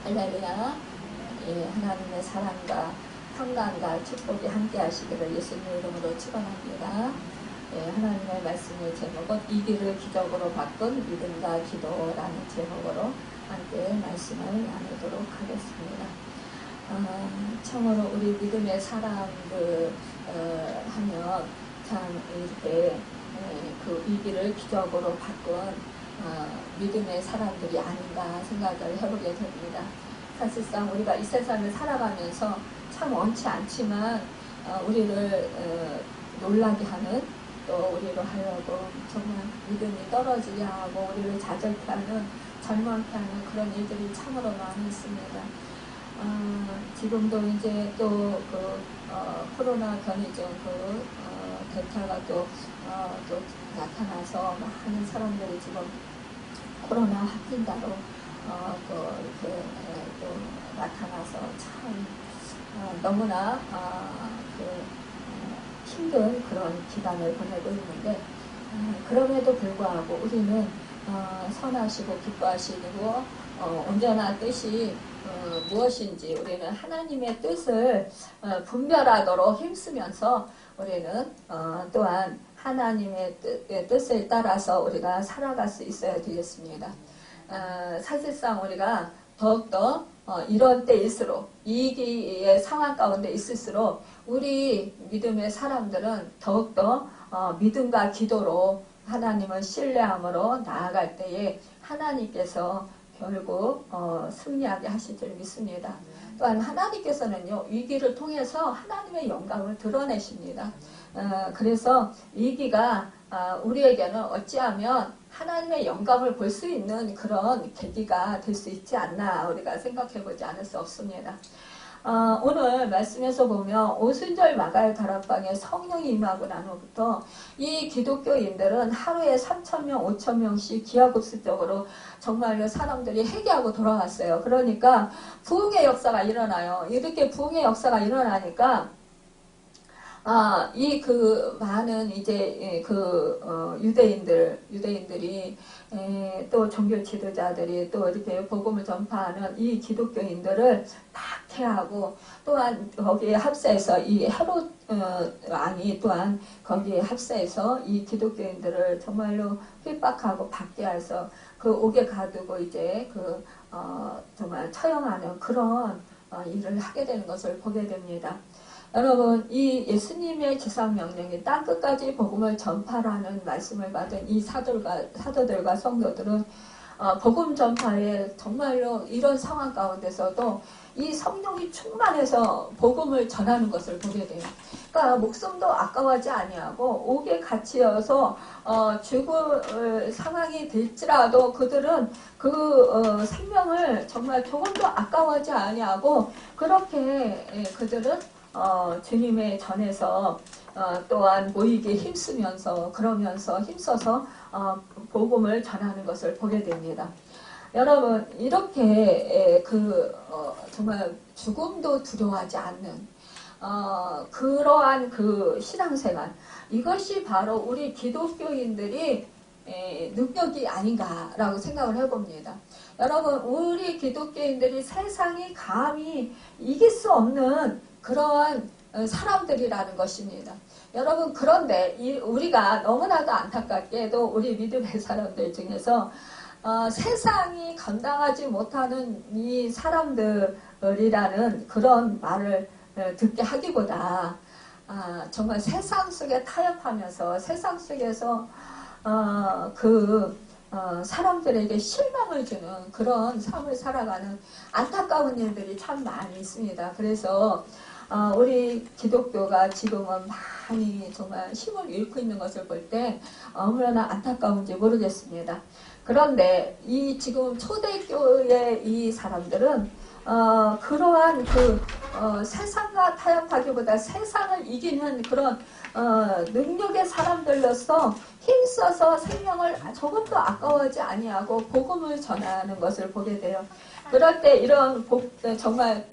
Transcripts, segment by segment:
할렐루야. 예, 하나님의 사랑과 평강과 축복이 함께 하시기를 예수님의 이름으로 축원합니다. 예, 하나님의 말씀의 제목은 이 길을 기적으로 바꾼 믿음과 기도라는 제목으로 함께 말씀을 나누도록 하겠습니다. 참으로 우리 믿음의 사람들 하면 참 이렇게 이 길을 기적으로 바꾼 믿음의 사람들이 아닌가 생각을 해보게 됩니다. 사실상 우리가 이 세상을 살아가면서 참 원치 않지만 우리를 놀라게 하는, 또 우리로 하여금 정말 믿음이 떨어지게 하고 우리를 좌절케 하는, 절망케 하는 그런 일들이 참으로 많이 있습니다. 지금도 이제 또 코로나 변이종 델타가 또 나타나서 많은 사람들이 지금 코로나 확진자로 또 이렇게 또 나타나서 참 너무나 힘든 그런 기간을 보내고 있는데, 그럼에도 불구하고 우리는 선하시고 기뻐하시고 온전한 뜻이 무엇인지 우리는 하나님의 뜻을 분별하도록 힘쓰면서 우리는 또한 하나님의 뜻을 따라서 우리가 살아갈 수 있어야 되겠습니다. 사실상 우리가 더욱더 이런 때일수록, 위기의 상황 가운데 있을수록 우리 믿음의 사람들은 더욱더 믿음과 기도로 하나님을 신뢰함으로 나아갈 때에 하나님께서 결국 승리하게 하실 줄 믿습니다. 또한 하나님께서는요, 위기를 통해서 하나님의 영광을 드러내십니다. 그래서 위기가 우리에게는 어찌하면 하나님의 영광을 볼 수 있는 그런 계기가 될 수 있지 않나 우리가 생각해보지 않을 수 없습니다. 오늘 말씀에서 보면 오순절 마가의 다락방에 성령이 임하고 난 후부터 이 기독교인들은 하루에 3,000명, 5,000명씩 기하급수적으로 정말로 사람들이 회개하고 돌아왔어요. 그러니까 부흥의 역사가 일어나요. 이렇게 부흥의 역사가 일어나니까 많은 이제 유대인들이 또 종교 지도자들이 또 이렇게 복음을 전파하는 이 기독교인들을 박해하고, 또한 거기에 합세해서 이 헤롯 왕이 또한 거기에 합세해서 이 기독교인들을 정말로 핍박하고 박해해서 그 옥에 가두고 이제 정말 처형하는 그런 일을 하게 되는 것을 보게 됩니다. 여러분, 이 예수님의 지상명령이 땅끝까지 복음을 전파라는 말씀을 받은 이 사도들과 성도들은 복음 전파에 정말로 이런 상황 가운데서도 이 성령이 충만해서 복음을 전하는 것을 보게 돼요. 그러니까 목숨도 아까워하지 아니하고 옥에 갇히어서 죽을 상황이 될지라도 그들은 그 생명을 정말 조금도 아까워하지 아니하고 그렇게 그들은 주님의 전에서 또한 모이게 힘쓰면서 그러면서 힘써서 복음을 전하는 것을 보게 됩니다. 여러분, 이렇게 정말 죽음도 두려워하지 않는 그러한 그 신앙생활, 이것이 바로 우리 기독교인들이 능력이 아닌가라고 생각을 해봅니다. 여러분, 우리 기독교인들이 세상이 감히 이길 수 없는 그러한 사람들이라는 것입니다. 여러분, 그런데 우리가 너무나도 안타깝게도 우리 믿음의 사람들 중에서 세상이 감당하지 못하는 이 사람들이라는 그런 말을 듣게 하기보다 정말 세상 속에 타협하면서 세상 속에서 사람들에게 실망을 주는 그런 삶을 살아가는 안타까운 일들이 참 많이 있습니다. 그래서 우리 기독교가 지금은 많이 정말 힘을 잃고 있는 것을 볼 때 얼마나 안타까운지 모르겠습니다. 그런데 이 지금 초대교회의 이 사람들은 그러한 세상과 타협하기보다 세상을 이기는 그런 능력의 사람들로서 힘써서 생명을 조금도 아까워하지 아니하고 복음을 전하는 것을 보게 돼요. 그럴 때 이런 정말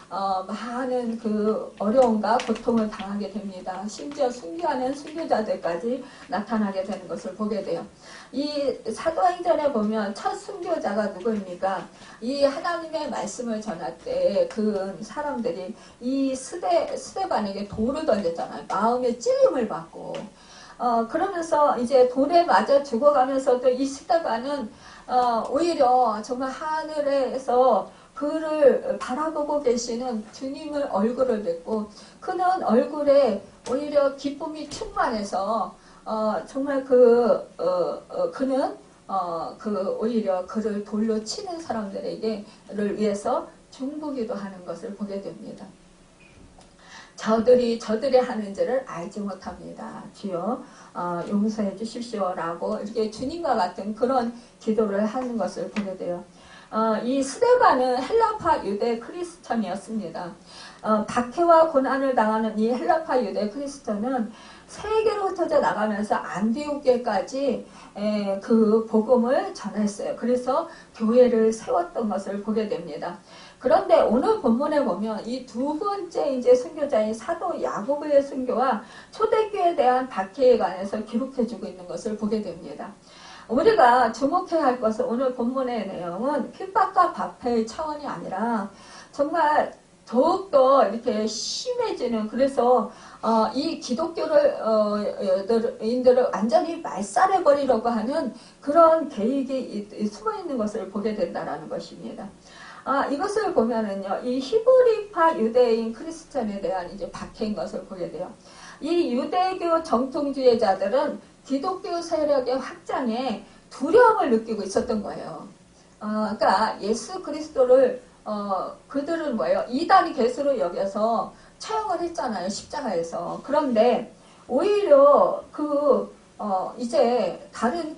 많은 그 어려움과 고통을 당하게 됩니다. 심지어 순교하는 순교자들까지 나타나게 되는 것을 보게 돼요. 이 사도행전에 보면 첫 순교자가 누구입니까? 이 하나님의 말씀을 전할 때 그 사람들이 이 스데반에게 돌을 던졌잖아요. 마음의 찔림을 받고 그러면서 이제 돌에 맞아 죽어가면서도 이 스데반은 오히려 정말 하늘에서 그를 바라보고 계시는 주님의 얼굴을 뵙고 그는 얼굴에 오히려 기쁨이 충만해서 정말 그는 오히려 그를 돌로 치는 사람들에게를 위해서 중보기도 하는 것을 보게 됩니다. 저들이 하는 죄를 알지 못합니다. 주여 용서해 주십시오라고 이렇게 주님과 같은 그런 기도를 하는 것을 보게 돼요. 이 스데반은 헬라파 유대 크리스천이었습니다. 박해와 고난을 당하는 이 헬라파 유대 크리스천은 세계로 흩어져 나가면서 안디옥계까지 그 복음을 전했어요. 그래서 교회를 세웠던 것을 보게 됩니다. 그런데 오늘 본문에 보면 이 두 번째 이제 순교자인 사도 야고보의 순교와 초대교회에 대한 박해에 관해서 기록해주고 있는 것을 보게 됩니다. 우리가 주목해야 할 것은 오늘 본문의 내용은 핍박과 박해의 차원이 아니라 정말 더욱더 이렇게 심해지는 그래서 이 기독교를 인들을 완전히 말살해버리려고 하는 그런 계획이 숨어 있는 것을 보게 된다는 것입니다. 이것을 보면은요, 이 히브리파 유대인 크리스천에 대한 이제 박해인 것을 보게 돼요. 이 유대교 정통주의자들은 기독교 세력의 확장에 두려움을 느끼고 있었던 거예요. 그러니까 예수 그리스도를 그들은 뭐예요? 이단이 괴수로 여겨서 처형을 했잖아요. 십자가에서. 그런데 오히려 이제 다른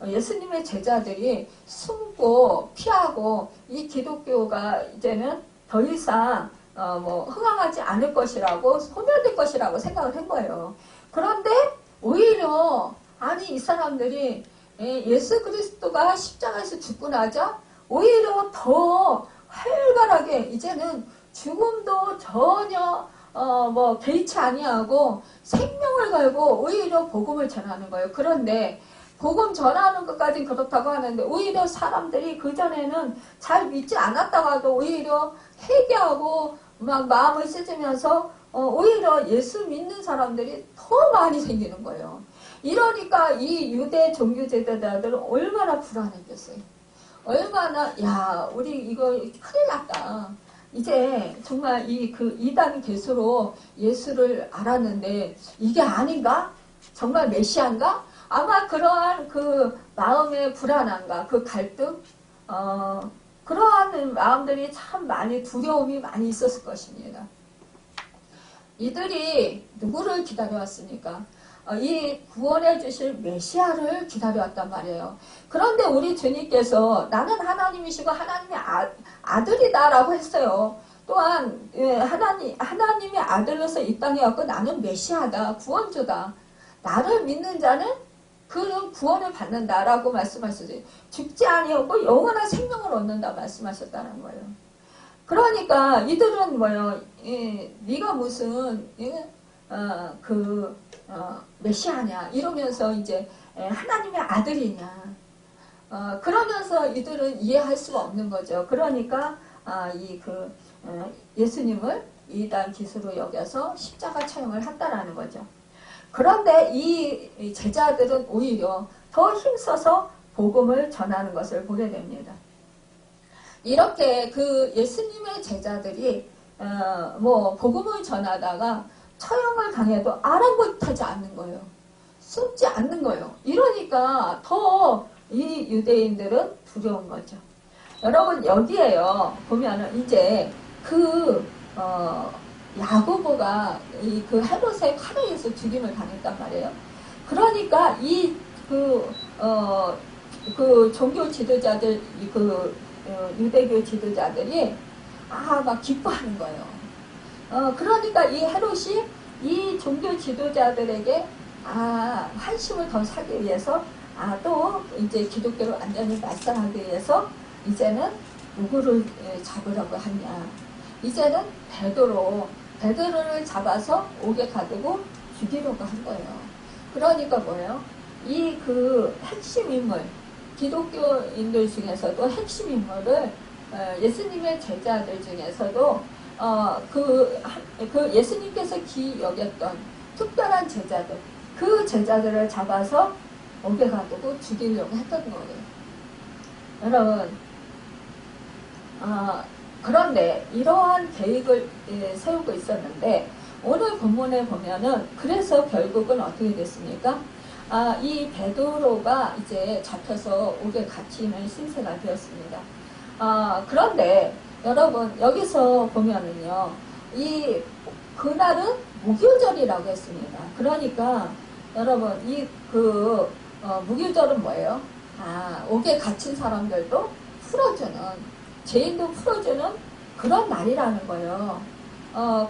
예수님의 제자들이 숨고 피하고 이 기독교가 이제는 더 이상 흥황하지 않을 것이라고 소멸될 것이라고 생각을 한 거예요. 그런데 오히려 이 사람들이 예수 그리스도가 십자가에서 죽고 나자 오히려 더 활발하게 이제는 죽음도 전혀 개의치 아니하고 생명을 걸고 오히려 복음을 전하는 거예요. 그런데 복음 전하는 것까지는 그렇다고 하는데 오히려 사람들이 그전에는 잘 믿지 않았다가도 오히려 회개하고 막 마음을 찢으면서 오히려 예수 믿는 사람들이 더 많이 생기는 거예요. 이러니까 이 유대 종교 제도자들은 얼마나 불안했겠어요. 얼마나 우리 이거 큰일 났다. 이제 정말 이단 괴수로 예수를 알았는데 이게 아닌가? 정말 메시아인가? 아마 그러한 그 마음의 불안함과 그 갈등, 그러한 마음들이 참 많이 두려움이 많이 있었을 것입니다. 이들이 누구를 기다려왔습니까? 이 구원해 주실 메시아를 기다려왔단 말이에요. 그런데 우리 주님께서 나는 하나님이시고 하나님의 아들이다라고 했어요. 또한 하나님의 아들로서 이 땅에 왔고 나는 메시아다, 구원주다. 나를 믿는 자는 그는 구원을 받는다라고 말씀하셨어요. 죽지 아니하고 영원한 생명을 얻는다 말씀하셨다는 거예요. 그러니까 이들은 네가 무슨 메시아냐 이러면서 이제 하나님의 아들이냐 그러면서 이들은 이해할 수가 없는 거죠. 그러니까 예수님을 이단 기수로 여겨서 십자가 처형을 한다라는 거죠. 그런데 이 제자들은 오히려 더 힘써서 복음을 전하는 것을 보게 됩니다. 이렇게 예수님의 제자들이 복음을 전하다가 처형을 당해도 아랑곳하지 않는 거예요. 숨지 않는 거예요. 이러니까 더 이 유대인들은 두려운 거죠. 여러분 여기에요. 보면은 이제 야고보가 헤롯의 칼에 의해서 죽임을 당했단 말이에요. 그러니까 종교 지도자들, 유대교 지도자들이 막 기뻐하는 거예요. 그러니까 이 헤롯이 이 종교 지도자들에게 환심을 더 사기 위해서 또 이제 기독교를 완전히 말살하기 위해서 이제는 누구를 잡으려고 하냐. 이제는 베드로를 잡아서 옥에 가두고 죽이려고 한 거예요. 그러니까 뭐예요? 이 그 핵심 인물, 기독교인들 중에서도 핵심 인물을 예수님의 제자들 중에서도 그 예수님께서 기여겼던 특별한 제자들, 그 제자들을 잡아서 옥에 가두고 죽이려고 했던 거예요. 여러분, 그런데 이러한 계획을 세우고 있었는데 오늘 본문에 보면은 그래서 결국은 어떻게 됐습니까? 이 베드로가 이제 잡혀서 옥에 갇히는 신세가 되었습니다. 그런데 여러분 여기서 보면은요, 그날은 무교절이라고 했습니다. 그러니까 여러분 무교절은 뭐예요? 옥에 갇힌 사람들도 풀어주는, 죄인도 풀어주는 그런 날이라는 거예요.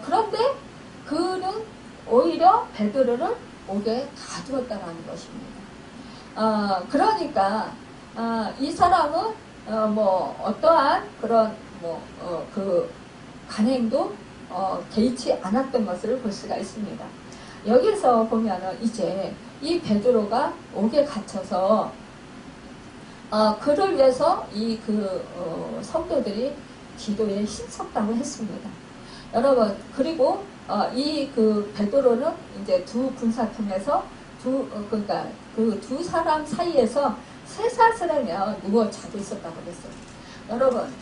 그런데 그는 오히려 베드로를 옥에 가두었다라는 것입니다. 그러니까 이 사람은 어떠한 그런 그 간행도 개의치 않았던 것을 볼 수가 있습니다. 여기서 보면은 이제 이 베드로가 옥에 갇혀서 그를 위해서 성도들이 기도에 힘썼다고 했습니다. 여러분, 그리고 이 베드로는 이제 두 군사팀에서 그러니까 그 두 사람 사이에서 쇠사슬에 누워 자고 있었다고 그랬어요. 여러분,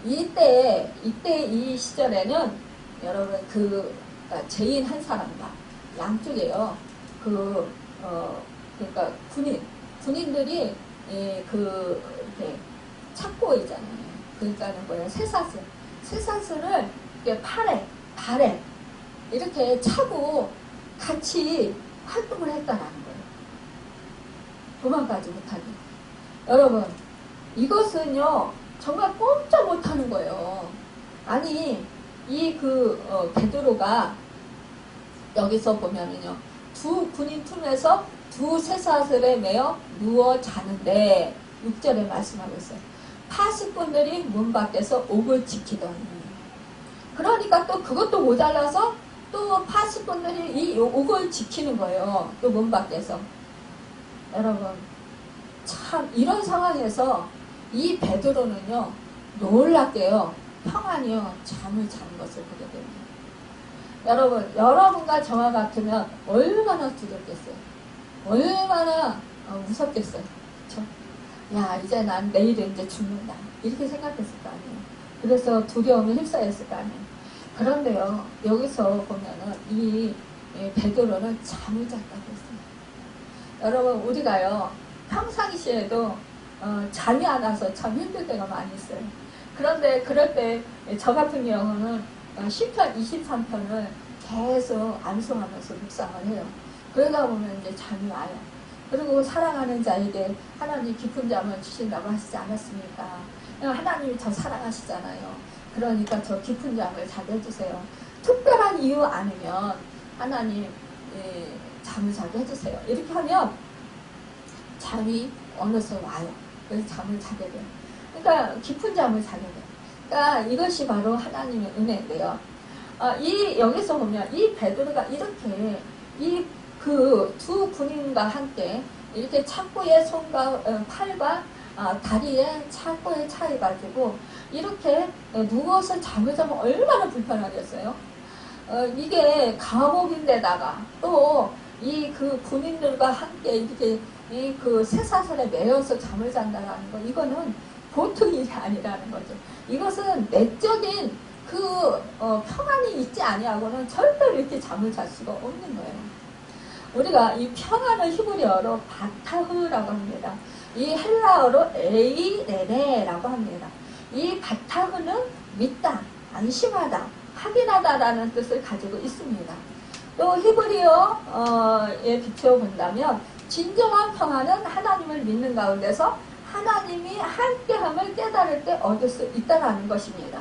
이때 이 시절에는 여러분 그러니까 죄인 한 사람과 양쪽에요. 그러니까 군인들이 이렇게 찾고 있잖아요. 그러니까는 뭐예요? 쇠사슬을 이렇게 발에 이렇게 차고 같이 활동을 했다라는 거예요. 도망가지 못하게. 여러분, 이것은요 정말 꼼짝 못하는 거예요. 아니 베드로가 여기서 보면은요, 두 군인 틈에서 두 쇠사슬에 매어 누워 자는데 6절에 말씀하고 있어요. 파수꾼들이 문 밖에서 옥을 지키더니, 그러니까 또 그것도 모자라서 또 파수꾼들이 이 옥을 지키는 거예요. 또 문 밖에서. 여러분, 참 이런 상황에서 이 베드로는요 놀랍게요 평안히요 잠을 자는 것을 보게 됩니다. 여러분과 저와 같으면 얼마나 두렵겠어요. 얼마나 무섭겠어요. 그렇죠? 야, 이제 난 내일은 이제 죽는다, 이렇게 생각했을 거 아니에요. 그래서 두려움에 휩싸였을 거 아니에요. 그런데요, 여기서 보면은 이 베드로는 잠을 잤다고 했어요. 여러분, 우리가요 평상시에도 잠이 안 와서 참 힘들 때가 많이 있어요. 그런데 그럴 때 저 같은 경우는 시편 23편을 계속 암송하면서 묵상을 해요. 그러다 보면 이제 잠이 와요. 그리고 사랑하는 자에게 하나님 깊은 잠을 주신다고 하시지 않았습니까? 하나님이 저 사랑하시잖아요. 그러니까 저 깊은 잠을 자게 해주세요. 특별한 이유 아니면 하나님 잠을 자게 해주세요. 이렇게 하면 잠이 어느새 와요. 그래서 잠을 자게 돼요. 그러니까 깊은 잠을 자게 돼요. 그러니까 이것이 바로 하나님의 은혜인데요. 여기서 보면 이 베드로가 이렇게 두 군인과 함께 이렇게 창고에 손과 팔과 다리에 창고에 차해가지고 이렇게 누워서 잠을 자면 얼마나 불편하겠어요. 이게 감옥인데다가 또 군인들과 함께 이렇게 쇠사슬에 매여서 잠을 잔다라는 거, 이거는 보통 일이 아니라는 거죠. 이것은 내적인 평안이 있지 아니하고는 절대로 이렇게 잠을 잘 수가 없는 거예요. 우리가 이 평안을 히브리어로 바타흐라고 합니다. 이 헬라어로 에이레레라고 합니다. 이 바타흐는 믿다, 안심하다, 확인하다라는 뜻을 가지고 있습니다. 또 히브리어에 비춰본다면 진정한 평안은 하나님을 믿는 가운데서 하나님이 함께함을 깨달을 때 얻을 수 있다는 것입니다.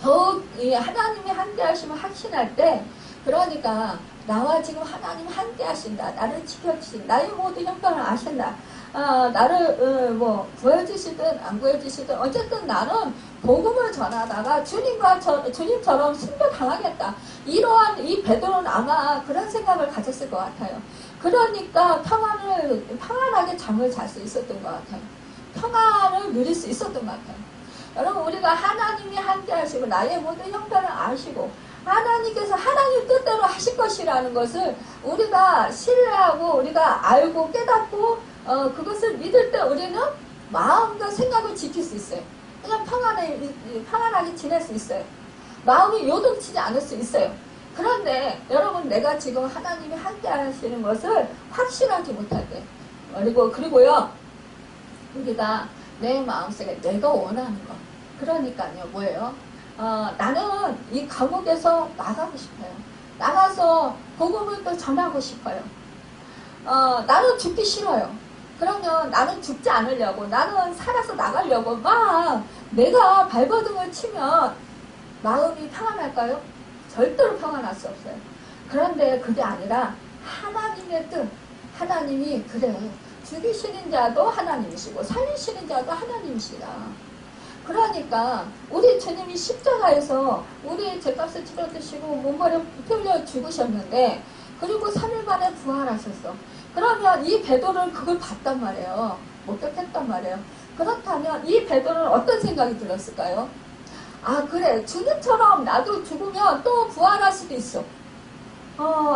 더욱 하나님이 함께하심을 확신할 때, 그러니까 나와 지금 하나님 함께하신다, 나를 지켜주신다, 나의 모든 형편을 아신다, 나를 구해주시든 안 구해주시든 어쨌든 나는 복음을 전하다가 주님처럼 순교당하겠다. 이러한 이 베드로는 아마 그런 생각을 가졌을 것 같아요. 그러니까 평안하게 잠을 잘 수 있었던 것 같아요. 평안을 누릴 수 있었던 것 같아요. 여러분, 우리가 하나님이 함께 하시고 나의 모든 형편을 아시고 하나님께서 하나님 뜻대로 하실 것이라는 것을 우리가 신뢰하고 우리가 알고 깨닫고 그것을 믿을 때 우리는 마음과 생각을 지킬 수 있어요. 그냥 평안하게 지낼 수 있어요. 마음이 요동치지 않을 수 있어요. 그런데 여러분, 내가 지금 하나님이 함께 하시는 것을 확신하지 못할 때 그리고요, 우리가 내 마음속에 내가 원하는 것, 그러니까요, 뭐예요? 나는 이 감옥에서 나가고 싶어요. 나가서 복음을 또 전하고 싶어요. 나는 죽기 싫어요. 그러면 나는 죽지 않으려고, 나는 살아서 나가려고 막 내가 발버둥을 치면 마음이 평안할까요? 절대로 평안할 수 없어요. 그런데 그게 아니라 하나님의 뜻, 하나님이 그래, 죽이시는 자도 하나님이시고 살리시는 자도 하나님이시다. 그러니까 우리 주님이 십자가에서 우리의 죄값을 치러주시고 몸머리 풀려 죽으셨는데, 그리고 3일 만에 부활하셨어. 그러면 이 베드로는 그걸 봤단 말이에요. 목격했단 말이에요. 그렇다면 이 베드로는 어떤 생각이 들었을까요? 그래, 주님처럼 나도 죽으면 또 부활할 수도 있어.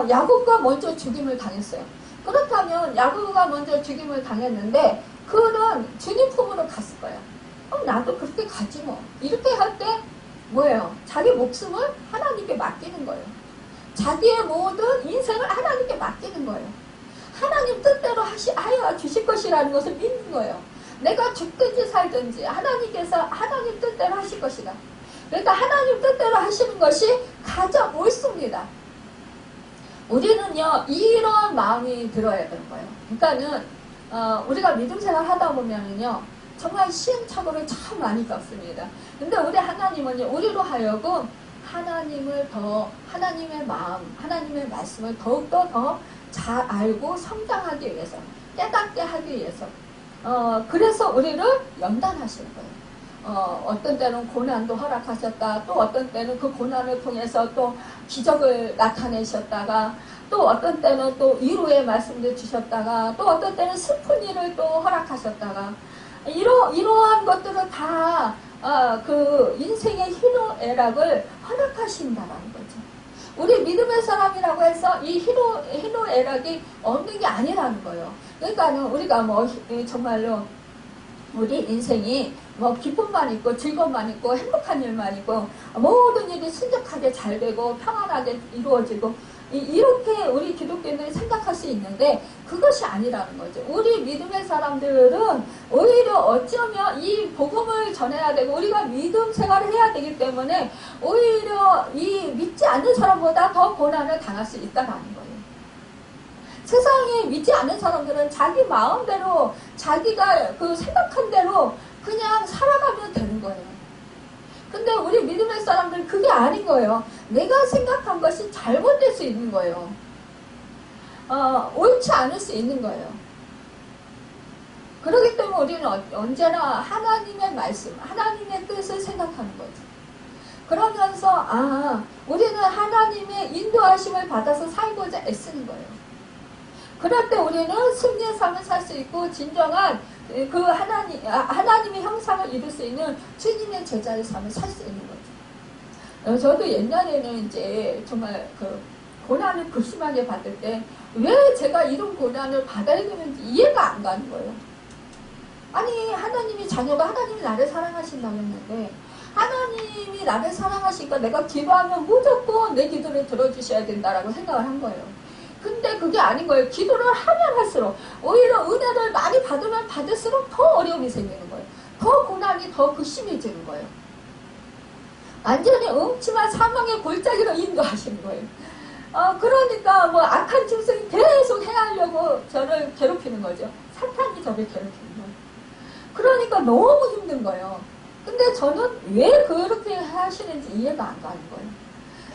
야곱과 먼저 죽임을 당했어요. 그렇다면 야곱과 먼저 죽임을 당했는데 그는 주님 품으로 갔을 거야. 나도 그렇게 가지 뭐. 이렇게 할 때 뭐예요? 자기 목숨을 하나님께 맡기는 거예요. 자기의 모든 인생을 하나님께 맡기는 거예요. 하나님 뜻대로 하여 주실 것이라는 것을 믿는 거예요. 내가 죽든지 살든지 하나님께서 하나님 뜻대로 하실 것이다. 그러니까 하나님 뜻대로 하시는 것이 가장 옳습니다. 우리는요, 이런 마음이 들어야 되는 거예요. 그러니까는 우리가 믿음 생활 하다 보면은요, 정말 시행착오를 참 많이 겪습니다. 근데 우리 하나님은요, 우리로 하여금 하나님의 마음, 하나님의 말씀을 더욱더 더 잘 알고 성장하기 위해서, 깨닫게 하기 위해서, 그래서 우리를 연단하시는 거예요. 어떤 때는 고난도 허락하셨다. 또 어떤 때는 그 고난을 통해서 또 기적을 나타내셨다가, 또 어떤 때는 또 위로의 말씀도 주셨다가, 또 어떤 때는 슬픈 일을 또 허락하셨다가, 이러한 것들을 다 그 인생의 희노애락을 허락하신다라는 거죠. 우리 믿음의 사람이라고 해서 이 희노애락이 없는 게 아니라는 거예요. 그러니까는 우리가 정말로 우리 인생이 기쁨만 있고 즐거움만 있고 행복한 일만 있고 모든 일이 순적하게 잘 되고 평안하게 이루어지고 이렇게 우리 기독교인들이 생각할 수 있는데 그것이 아니라는 거죠. 우리 믿음의 사람들은 오히려 어쩌면 이 복음을 전해야 되고 우리가 믿음 생활을 해야 되기 때문에 오히려 이 믿지 않는 사람보다 더 고난을 당할 수 있다는 거예요. 세상에 믿지 않는 사람들은 자기 마음대로 자기가 그 생각한 대로 그냥 살아가면 되는 거예요. 근데 우리 믿음의 사람들은 그게 아닌 거예요. 내가 생각한 것이 잘못될 수 있는 거예요. 옳지 않을 수 있는 거예요. 그렇기 때문에 우리는 언제나 하나님의 말씀, 하나님의 뜻을 생각하는 거죠. 그러면서 우리는 하나님의 인도하심을 받아서 살고자 애쓰는 거예요. 그럴 때 우리는 승리의 삶을 살 수 있고 진정한 그 하나님의 형상을 이룰 수 있는 주님의 제자의 삶을 살 수 있는 거죠. 저도 옛날에는 이제 정말 그 고난을 극심하게 받을 때 왜 제가 이런 고난을 받아야 되는지 이해가 안 가는 거예요. 아니, 하나님이 자녀가 하나님이 나를 사랑하신다고 했는데 하나님이 나를 사랑하시니까 내가 기도하면 무조건 내 기도를 들어주셔야 된다라고 생각을 한 거예요. 근데 그게 아닌 거예요. 기도를 하면 할수록 오히려 은혜를 많이 받으면 받을수록 더 어려움이 생기는 거예요. 더 고난이 더 극심해지는 거예요. 완전히 음침한 사망의 골짜기로 인도하시는 거예요. 그러니까 악한 짐승이 계속 해하려고 저를 괴롭히는 거죠. 사탄이 저를 괴롭히는 거예요. 그러니까 너무 힘든 거예요. 근데 저는 왜 그렇게 하시는지 이해가 안 가는 거예요.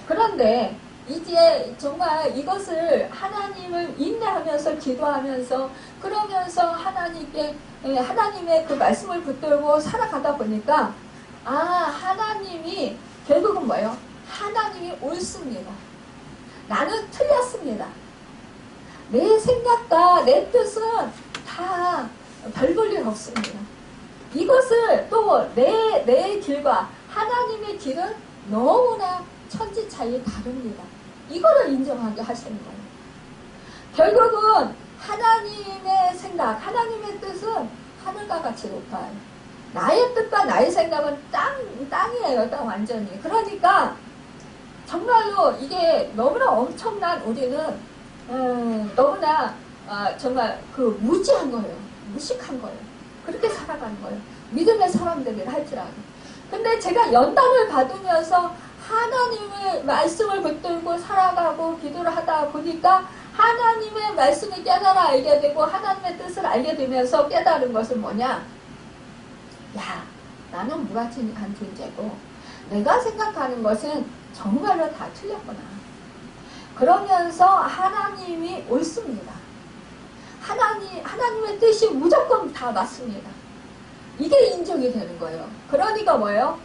그런데 이제 정말 이것을 하나님을 인내하면서 기도하면서 그러면서 하나님의 그 말씀을 붙들고 살아가다 보니까 하나님이 결국은 뭐예요? 하나님이 옳습니다. 나는 틀렸습니다. 내 생각과 내 뜻은 다 별 볼 일 없습니다. 이것을 또 내 길과 하나님의 길은 너무나 천지 차이 다릅니다. 이거를 인정하게 하시는 거예요. 결국은 하나님의 생각, 하나님의 뜻은 하늘과 같이 높아요. 나의 뜻과 나의 생각은 땅이에요. 땅 완전히. 그러니까 정말로 이게 너무나 엄청난 우리는 너무나 정말 그 무지한 거예요. 무식한 거예요. 그렇게 살아가는 거예요. 믿음의 사람들이라 할지라도. 근데 제가 연단을 받으면서 하나님의 말씀을 붙들고 살아가고 기도를 하다 보니까 하나님의 말씀을 깨달아 알게 되고 하나님의 뜻을 알게 되면서 깨달은 것은 뭐냐? 야, 나는 무가치한 존재고 내가 생각하는 것은 정말로 다 틀렸구나. 그러면서 하나님이 옳습니다. 하나님의 뜻이 무조건 다 맞습니다. 이게 인정이 되는 거예요. 그러니까 뭐예요?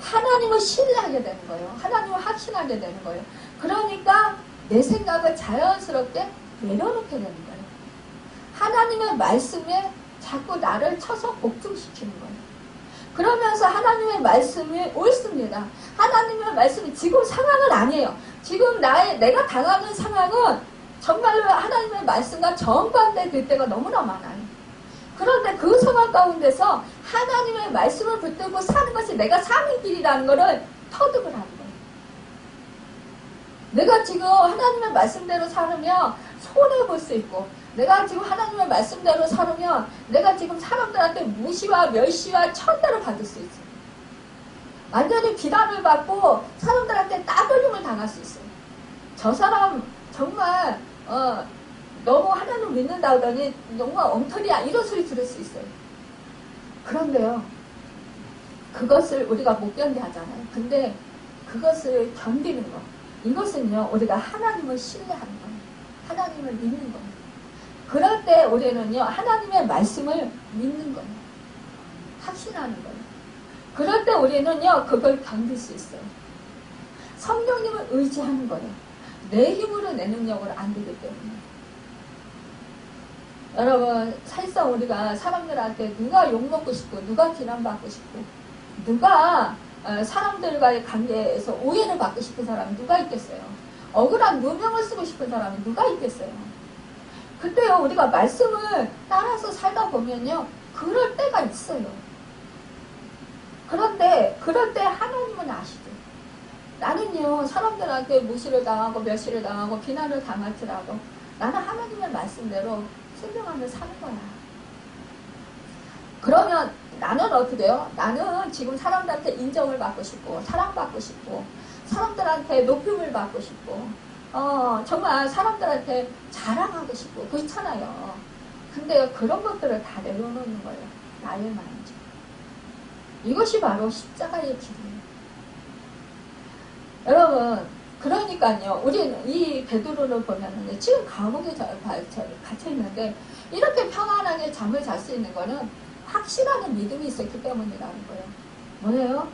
하나님을 신뢰하게 되는 거예요. 하나님을 확신하게 되는 거예요. 그러니까 내 생각을 자연스럽게 내려놓게 되는 거예요. 하나님의 말씀에 자꾸 나를 쳐서 복종시키는 거예요. 그러면서 하나님의 말씀이 옳습니다. 하나님의 말씀이 지금 상황은 아니에요. 지금 내가 당하는 상황은 정말로 하나님의 말씀과 정반대 될 때가 너무나 많아요. 그런데 그 상황 가운데서 하나님의 말씀을 붙들고 사는 것이 내가 사는 길이라는 것을 터득을 하는 거예요. 내가 지금 하나님의 말씀대로 살으면 손해볼 수 있고 내가 지금 하나님의 말씀대로 살으면 내가 지금 사람들한테 무시와 멸시와 천대를 받을 수 있어요. 완전히 비난을 받고 사람들한테 따돌림을 당할 수 있어요. 저 사람 정말 너무 하나님을 믿는다 하더니 너무 엉터리야 이런 소리 들을 수 있어요. 그런데요, 그것을 우리가 못 견뎌하잖아요. 근데 그것을 견디는 거, 이것은요 우리가 하나님을 신뢰하는 거예요. 하나님을 믿는 거예요. 그럴 때 우리는요 하나님의 말씀을 믿는 거예요. 확신하는 거예요. 그럴 때 우리는요 그걸 견딜 수 있어요. 성령님을 의지하는 거예요. 내 힘으로 내 능력으로 안 되기 때문에. 여러분, 사실상 우리가 사람들한테 누가 욕먹고 싶고 누가 비난받고 싶고 누가 사람들과의 관계에서 오해를 받고 싶은 사람이 누가 있겠어요? 억울한 누명을 쓰고 싶은 사람이 누가 있겠어요? 그때요 우리가 말씀을 따라서 살다 보면요 그럴 때가 있어요. 그런데 그럴 때 하나님은 아시죠? 나는요 사람들한테 무시를 당하고 멸시를 당하고 비난을 당할지라도 나는 하나님의 말씀대로 순종하며 사는 거야. 그러면 나는 어떻게 해요? 나는 지금 사람들한테 인정을 받고 싶고 사랑받고 싶고 사람들한테 높임을 받고 싶고 정말 사람들한테 자랑하고 싶고 그렇잖아요. 근데 그런 것들을 다 내려놓는 거예요. 나의 마음이죠. 이것이 바로 십자가의 길이에요. 여러분, 그러니까요. 우리는 이 베드로를 보면은 지금 감옥에 갇혀 있는데 이렇게 평안하게 잠을 잘 수 있는 거는 확실한 믿음이 있었기 때문이라는 거예요. 뭐예요?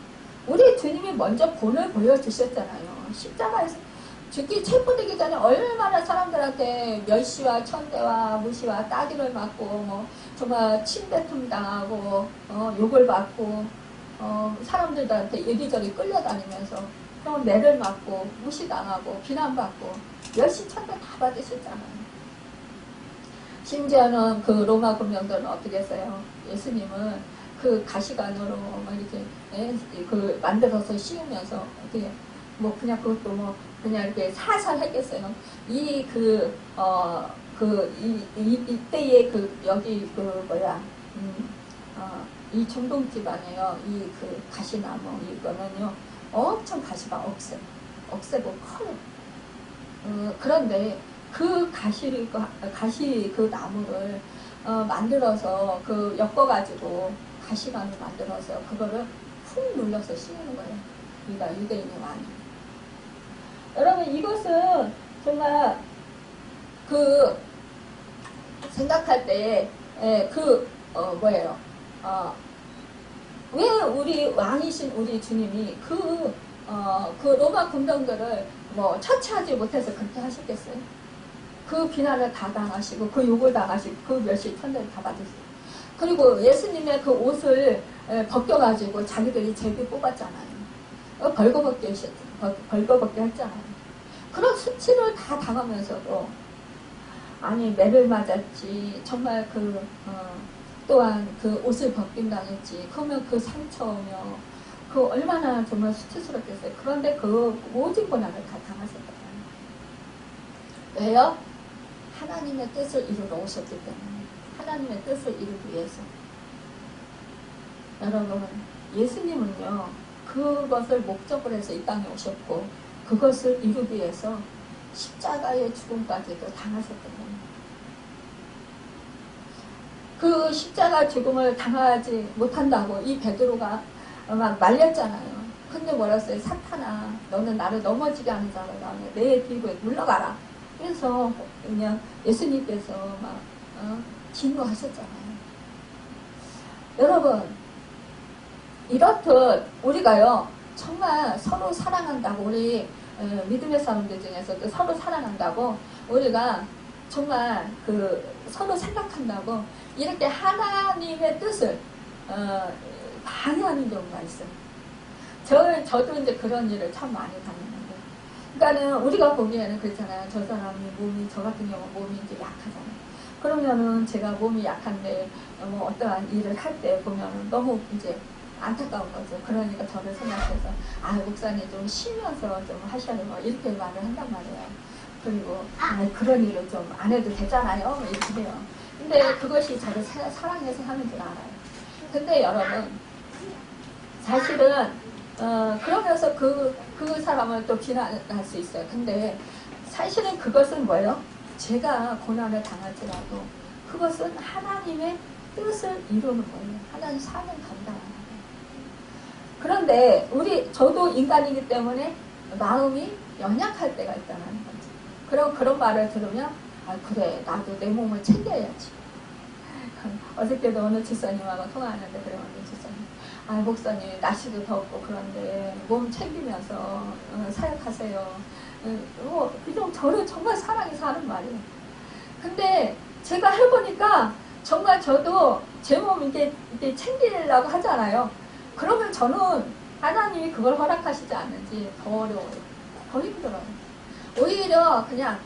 우리 주님이 먼저 본을 보여주셨잖아요. 십자가에서 죽기 체포되기 전에 얼마나 사람들한테 멸시와 천대와 무시와 따귀를 맞고 뭐 정말 침뱉음 당하고 욕을 받고 사람들한테 이리저리 끌려다니면서 매를 맞고 무시당하고 비난받고 멸시 천대 다 받으셨잖아요. 심지어는 그 로마 군병들은 어떻게 했어요? 예수님은 그 가시관으로 막 이렇게 그 만들어서 씌우면서 어떻게 뭐 그냥 그것도 뭐 그냥 이렇게 살살 했겠어요. 이때의 여기 이 중동 지방에요. 이 그 가시나무 이거는요 엄청 가시가 억세고 커요. 그런데 그 가시 그 나무를 만들어서 엮어가지고 가시관을 만들어서 그거를 푹 눌러서 씌우는 거예요. 우리가 유대인이 많이. 여러분 이것은 정말 그 생각할 때 뭐예요? 왜 우리 왕이신 우리 주님이 그 로마 군병들을 뭐 처치하지 못해서 그렇게 하셨겠어요? 그 비난을 다 당하시고 그 욕을 당하시고 그 멸시 천대를 다 받으시고 그리고 예수님의 그 옷을 벗겨가지고 자기들이 제비 뽑았잖아요. 벌거벗게 했잖아요. 그런 수치를 다 당하면서도 아니 매를 맞았지 정말 또한 그 옷을 벗김당했지 그러면 그 상처며 그 얼마나 정말 수치스럽겠어요. 그런데 그 모든 고난을 다 당하셨거든요. 왜요? 하나님의 뜻을 이루러 오셨기 때문에 하나님의 뜻을 이루기 위해서 여러분 예수님은요 그것을 목적으로 해서 이 땅에 오셨고 그것을 이루기 위해서 십자가의 죽음까지도 당하셨거든요. 그 십자가 죽음을 당하지 못한다고 이 베드로가 막 말렸잖아요. 근데 뭐라 했어요? 사탄아 너는 나를 넘어지게 하는 자라다. 내 뒤에 물러가라. 그래서 그냥 예수님께서 막 진노하셨잖아요. 여러분 이렇듯 우리가요 정말 서로 사랑한다고 우리 믿음의 사람들 중에서도 서로 사랑한다고 우리가 정말 서로 생각한다고 이렇게 하나님의 뜻을 방해하는 경우가 있어요. 저도 이제 그런 일을 참 많이 당했는데 그러니까는 우리가 보기에는 그렇잖아요. 저 사람이 저 같은 경우 몸이 이제 약하잖아요. 그러면은 제가 몸이 약한데 뭐 어떠한 일을 할 때 보면은 너무 이제 안타까운 거죠. 그러니까 저를 생각해서 목사님 좀 쉬면서 좀 하셔야 뭐 이렇게 말을 한단 말이에요. 그리고 그런 일을 좀 안 해도 되잖아요. 이렇게 해요. 근데 그것이 저를 사랑해서 하는 줄 알아요. 근데 여러분 사실은 그러면서 그 사람을 또 비난할 수 있어요. 근데 사실은 그것은 뭐예요? 제가 고난을 당할지라도 그것은 하나님의 뜻을 이루는 거예요. 하나님 사명 감당하는 거예요. 그런데 저도 인간이기 때문에 마음이 연약할 때가 있다는 거죠. 그런 말을 들으면 그래 나도 내 몸을 챙겨야지. 어저께도 어느 집사님하고 통화하는데 그래 어느 집사님 목사님 날씨도 덥고 그런데 몸 챙기면서 사역하세요. 그냥 저를 정말 사랑해서 하는 말이에요. 근데 제가 해보니까 정말 저도 제 몸 이렇게 챙기려고 하잖아요. 그러면 저는 하나님이 그걸 허락하시지 않는지 더 어려워요. 더 힘들어요. 오히려 그냥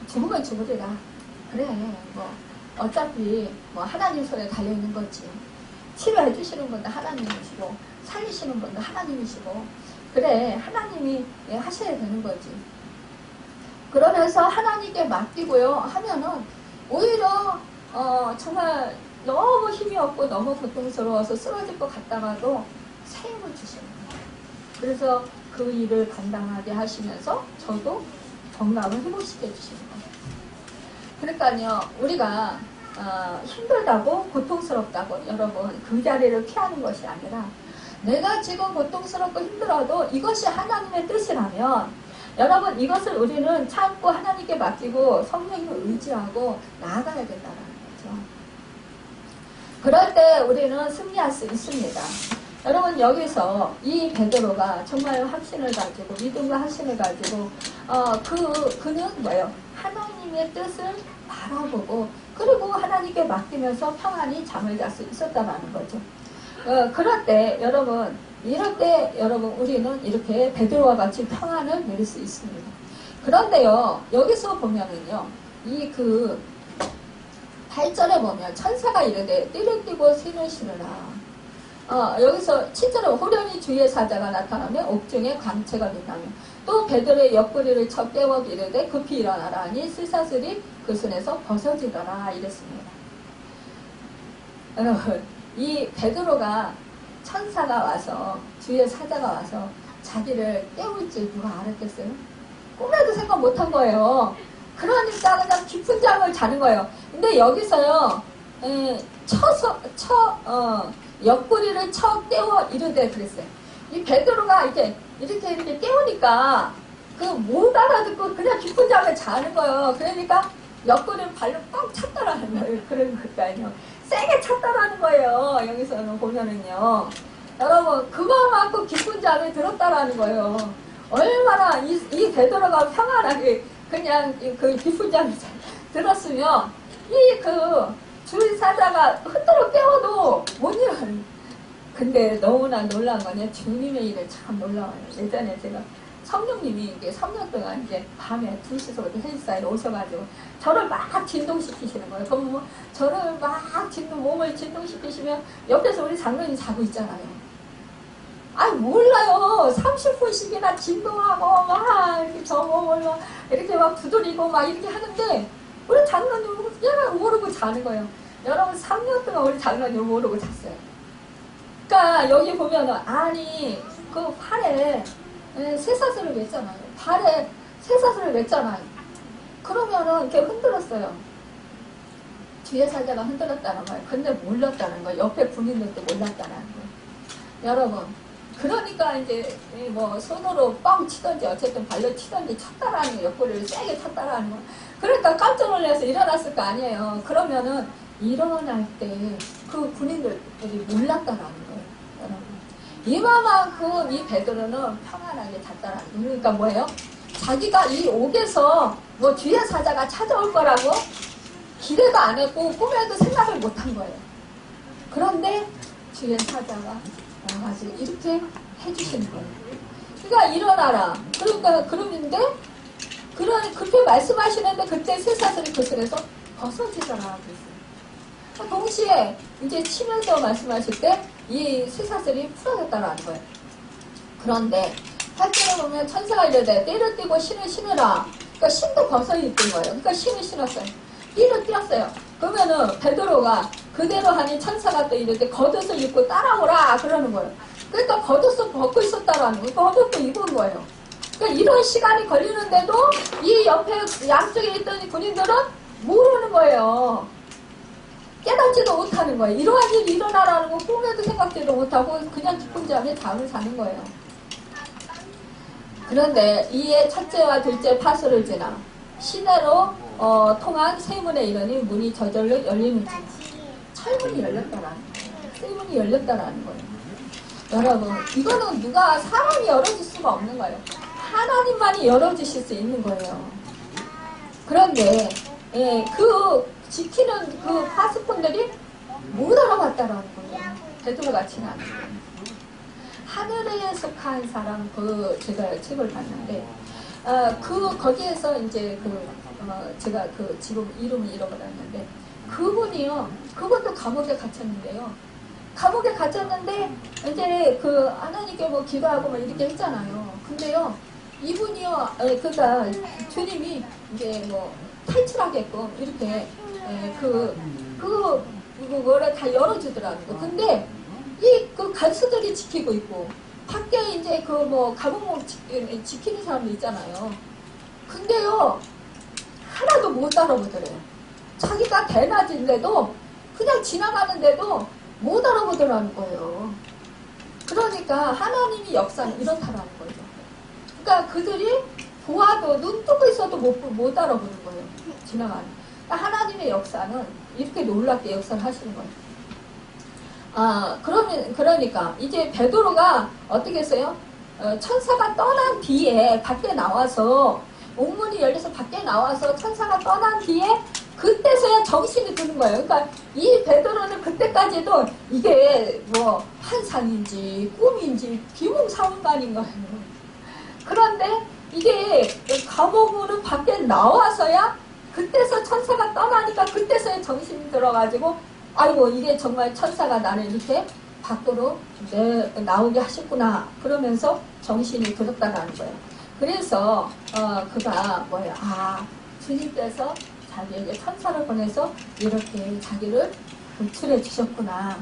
죽으면 죽으리라. 그래 뭐 어차피 뭐 하나님 손에 달려있는 거지. 치료해 주시는 분도 하나님이시고 살리시는 분도 하나님이시고 그래 하나님이 하셔야 되는 거지. 그러면서 하나님께 맡기고요 하면은 오히려 정말 너무 힘이 없고 너무 고통스러워서 쓰러질 것 같다가도 새 힘을 주시는 거예요. 그래서 그 일을 감당하게 하시면서 저도 건강을 회복시켜 주시는 거예요. 그러니까요 우리가 힘들다고 고통스럽다고 여러분 그 자리를 피하는 것이 아니라 내가 지금 고통스럽고 힘들어도 이것이 하나님의 뜻이라면 여러분 이것을 우리는 참고 하나님께 맡기고 성령님을 의지하고 나아가야 된다는 거죠. 그럴 때 우리는 승리할 수 있습니다. 여러분 여기서 이 베드로가 정말 확신을 가지고 믿음과 확신을 가지고 그는 뭐예요? 하나님의 뜻을 바라보고 그리고 하나님께 맡기면서 평안히 잠을 잘 수 있었다는 거죠. 그럴 때 여러분 이럴 때 여러분 우리는 이렇게 베드로와 같이 평안을 누릴 수 있습니다. 그런데요 여기서 보면은요 이 8절에 보면 천사가 이르되 띠를 띠고 신을 신으라. 여기서 7절에 호련히 주의 사자가 나타나며 옥중에 광채가 빛나며 또 베드로의 옆구리를 쳐 깨워 이르되 급히 일어나라 하니 쇠사슬이 그 손에서 벗어지더라 이랬습니다. 여러분 이 베드로가 천사가 와서 주의 사자가 와서 자기를 깨울 줄 누가 알았겠어요? 꿈에도 생각 못한 거예요. 그러니까 그냥 깊은 잠을 자는 거예요. 근데 여기서요 옆구리를 쳐 깨워 이르되 그랬어요. 이 베드로가 이렇게 깨우니까 그 못 알아듣고 그냥 기쁜 잠을 자는 거예요. 그러니까 옆구리를 발로 뻥 찼다라는 거예요. 그런 것까지요. 세게 찼다라는 거예요. 여기서는 보면은요. 여러분, 그거만큼 기쁜 잠이 들었다라는 거예요. 얼마나 이 베드로가 평안하게 그냥 그 기쁜 잠이 들었으면 이 그 주의 사자가 흔들어 깨워도 못 일어나는. 근데 너무나 놀라운 거는 주님의 일을 참 놀라워요. 예전에 제가 성령님이 이게 3년 동안 이제 밤에 2시서부터 3시 사이에 오셔가지고 저를 막 진동시키시는 거예요. 그럼 뭐 저를 막 몸을 진동시키시면 옆에서 우리 장로님 자고 있잖아요. 아니 몰라요. 30분씩이나 진동하고 막 이렇게 저 몸을 막 이렇게 막 두드리고 막 이렇게 하는데 우리 장로님은 그냥 모르고 자는 거예요. 여러분 3년 동안 우리 장로님 모르고 잤어요. 그러니까 여기 보면은 아니 그 팔에 쇠사슬을 맸잖아요. 발에 쇠사슬을 맸잖아요. 그러면은 이렇게 흔들었어요. 뒤에 사자가 흔들었다는 거예요. 근데 몰랐다는 거예요. 옆에 군인들도 몰랐다는 거예요. 여러분, 그러니까 이제 뭐 손으로 뻥 치던지 어쨌든 발로 치던지 쳤다라는 거예요. 옆구리를 세게 쳤다라는 거예요. 그러니까 깜짝 놀라서 일어났을 거 아니에요. 그러면은 일어날 때 그 군인들이 몰랐다라는 거예요. 여러분. 이만큼 이 베드로는 평안하게 잤다라는 거예요. 그러니까 뭐예요? 자기가 이 옥에서 뭐 뒤에 사자가 찾아올 거라고 기대도 안 했고 꿈에도 생각을 못 한 거예요. 그런데 뒤에 사자가 와가지고 이렇게 해주시는 거예요. 그러니까 일어나라. 그러니까 그러는데 그렇게 말씀하시는데 그때 쇠사슬이 그슬에서 벗어지더라 그랬어요. 동시에 이제 치면서 말씀하실 때 이 쇠사슬이 풀어졌다라는 거예요. 그런데 8절에 보면 천사가 이르되 띠를 띠고 신을 신으라. 그러니까 신도 벗어 입은 거예요. 그러니까 신을 신었어요. 띠를 띄었어요. 그러면은 베드로가 그대로 하니 천사가 또 이렇게 겉옷을 입고 따라오라 그러는 거예요. 그러니까 겉옷을 벗고 있었다라는 거예요. 겉옷도 입은 거예요. 그러니까 이런 시간이 걸리는데도 이 옆에 양쪽에 있던 군인들은 모르는 거예요. 깨닫지도 못하는 거예요. 이러한 일이 일어나라는 거 꿈에도 생각지도 못하고 그냥 기쁜 잠에 잠을 자는 거예요. 그런데 이에 첫째와 둘째 파수를 지나 시내로 통한 세문에 이르니 문이 저절로 열리는지 철문이 열렸다라는 거예요. 세문이 열렸다라는 거예요. 여러분, 이거는 누가 사람이 열어줄 수가 없는 거예요. 하나님만이 열어주실 수 있는 거예요. 그런데 그 지키는 그 파수꾼들이 못 알아봤다라는 거예요. 베드로 같지는 않아요. 하늘에 속한 사람 제가 책을 봤는데 거기에서 이제 제가 지금 이름을 잃어버렸는데 그분이요. 그것도 감옥에 gat혔는데요. 감옥에 갇혔는데 이제 하나님께 뭐 기도하고 막 이렇게 했잖아요. 근데요. 이분이요. 그러니까 주님이 이제 뭐 탈출하게끔 이렇게 그거를 다 열어주더라는 거. 근데 그 간수들이 지키고 있고 밖에 이제 감옥 지키는 사람도 있잖아요. 근데요 하나도 못 알아보더래요. 자기가 대낮인데도 그냥 지나가는데도 못 알아보더라는 거예요. 그러니까 하나님이 역사는 이렇다라는 거죠. 그러니까 그들이 보아도 눈 뜨고 있어도 못 알아보는 거예요. 지나가는. 그러니까 하나님의 역사는 이렇게 놀랍게 역사를 하시는 거예요. 그러니까 이제 베드로가 어떻게 했어요? 천사가 떠난 뒤에 밖에 나와서 옥문이 열려서 밖에 나와서 천사가 떠난 뒤에 그때서야 정신이 드는 거예요. 그러니까 이 베드로는 그때까지도 이게 뭐 환상인지 꿈인지 비몽사몽간인 거예요. 그런데 이게 감옥으로 밖에 나와서야 그때서 천사가 떠나니까 그때서야 정신이 들어가지고 아이고 이게 정말 천사가 나를 이렇게 밖으로 나오게 하셨구나 그러면서 정신이 들었다는 거예요. 그래서 그가 주님께서 자기에게 천사를 보내서 이렇게 자기를 구출해 주셨구나.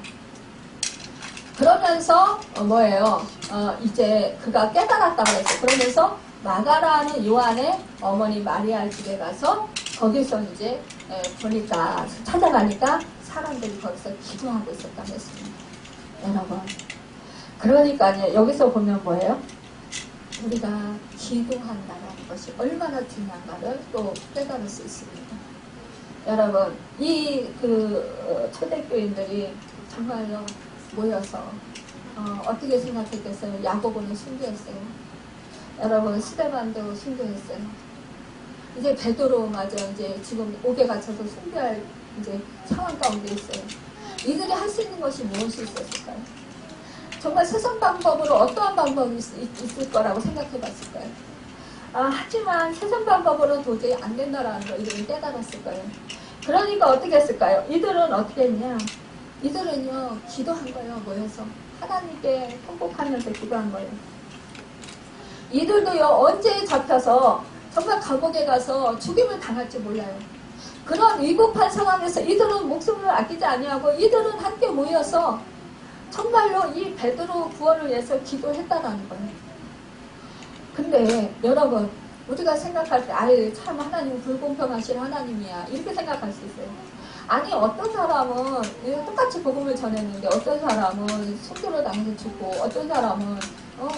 그러면서 이제 그가 깨달았다고 했어요. 그러면서 마가라는 요한의 어머니 마리아 집에 가서 거기서 이제 보니까 찾아가니까 사람들이 거기서 기도하고 있었다고 했습니다. 여러분. 그러니까 여기서 보면 뭐예요? 우리가 기도한다는 것이 얼마나 중요한가를 또 깨달을 수 있습니다. 여러분, 초대교인들이 정말로 모여서 어떻게 생각했겠어요? 야고보는 순교했어요. 여러분, 스데반도 순교했어요. 이제 베드로마저 이제 지금 옥에 갇혀서 순교할 이제 상황 가운데 있어요. 이들이 할 수 있는 것이 무엇이 있었을까요? 정말 세상 방법으로 어떠한 방법이 있을 거라고 생각해 봤을까요? 하지만 세상 방법으로 도저히 안 된다라는 걸 이들은 깨달았을 거예요. 그러니까 어떻게 했을까요? 이들은 어떻게 했냐? 이들은요, 기도한 거예요, 모여서. 하나님께 통곡하면서 기도한 거예요. 이들도요, 언제 잡혀서 정말 감옥에 가서 죽임을 당할지 몰라요. 그런 위급한 상황에서 이들은 목숨을 아끼지 아니하고 이들은 함께 모여서 정말로 이 베드로 구원을 위해서 기도했다는 거예요. 근데 여러분, 우리가 생각할 때 아유 참 하나님 불공평하신 하나님이야 이렇게 생각할 수 있어요. 아니 어떤 사람은 똑같이 복음을 전했는데 어떤 사람은 순교를 당해서 죽고 어떤 사람은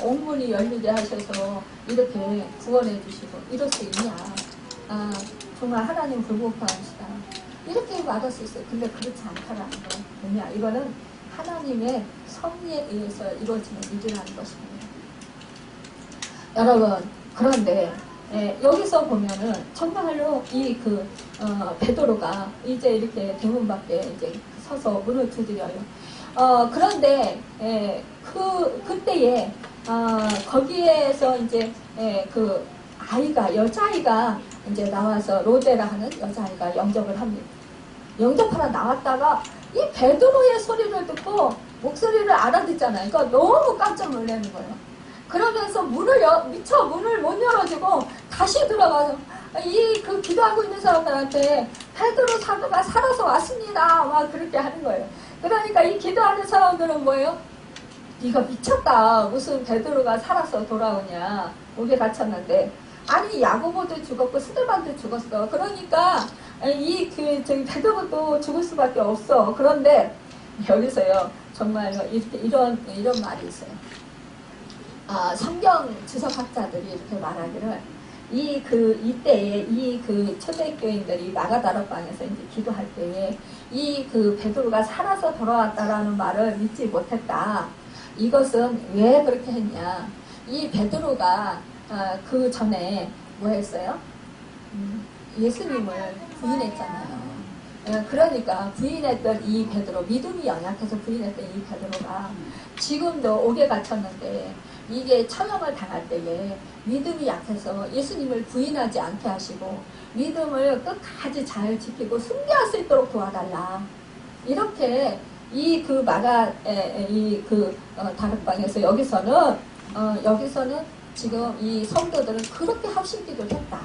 옥문이 열리게 하셔서 이렇게 구원해 주시고 이럴 수 있냐. 정말 하나님 불공평하시다 이렇게 말할 수 있어요. 근데 그렇지 않다라는 거 뭐냐, 이거는 하나님의 섭리에 의해서 이루어지는 일이라는 것입니다. 여러분, 그런데 여기서 보면은 정말로 베드로가 이제 이렇게 대문 밖에 이제 서서 문을 두드려요. 그런데 그때에 거기에서 이제 그 여자아이가 이제 나와서 로데라 하는 여자아이가 영접을 합니다. 영접하러 나왔다가 이 베드로의 소리를 듣고 목소리를 알아듣잖아요. 그러니까 너무 깜짝 놀라는 거예요. 그러면서 미처 문을 못 열어주고 다시 들어가서 기도하고 있는 사람들한테 베드로 사도가 살아서 왔습니다. 막 그렇게 하는 거예요. 그러니까 이 기도하는 사람들은 뭐예요? 이거 미쳤다. 무슨 베드로가 살아서 돌아오냐. 옥에 갇혔는데. 아니 야고보도 죽었고 스데반도 죽었어. 그러니까 베드로도 죽을 수밖에 없어. 그런데 여기서요 정말 이런 말이 있어요. 성경 주석학자들이 이렇게 말하기를 이때에 초대교인들이 마가다락방에서 이제 기도할 때에 베드로가 살아서 돌아왔다라는 말을 믿지 못했다. 이것은 왜 그렇게 했냐? 이 베드로가 그 전에 뭐 했어요? 예수님을 부인했잖아요. 그러니까 부인했던 이 베드로, 믿음이 연약해서 부인했던 이 베드로가 지금도 옥에 갇혔는데 이게 처형을 당할 때에 믿음이 약해서 예수님을 부인하지 않게 하시고 믿음을 끝까지 잘 지키고 순교할 수 있도록 도와달라. 이렇게 다락방에서 여기서는 지금 이 성도들은 그렇게 합심기도를 했다.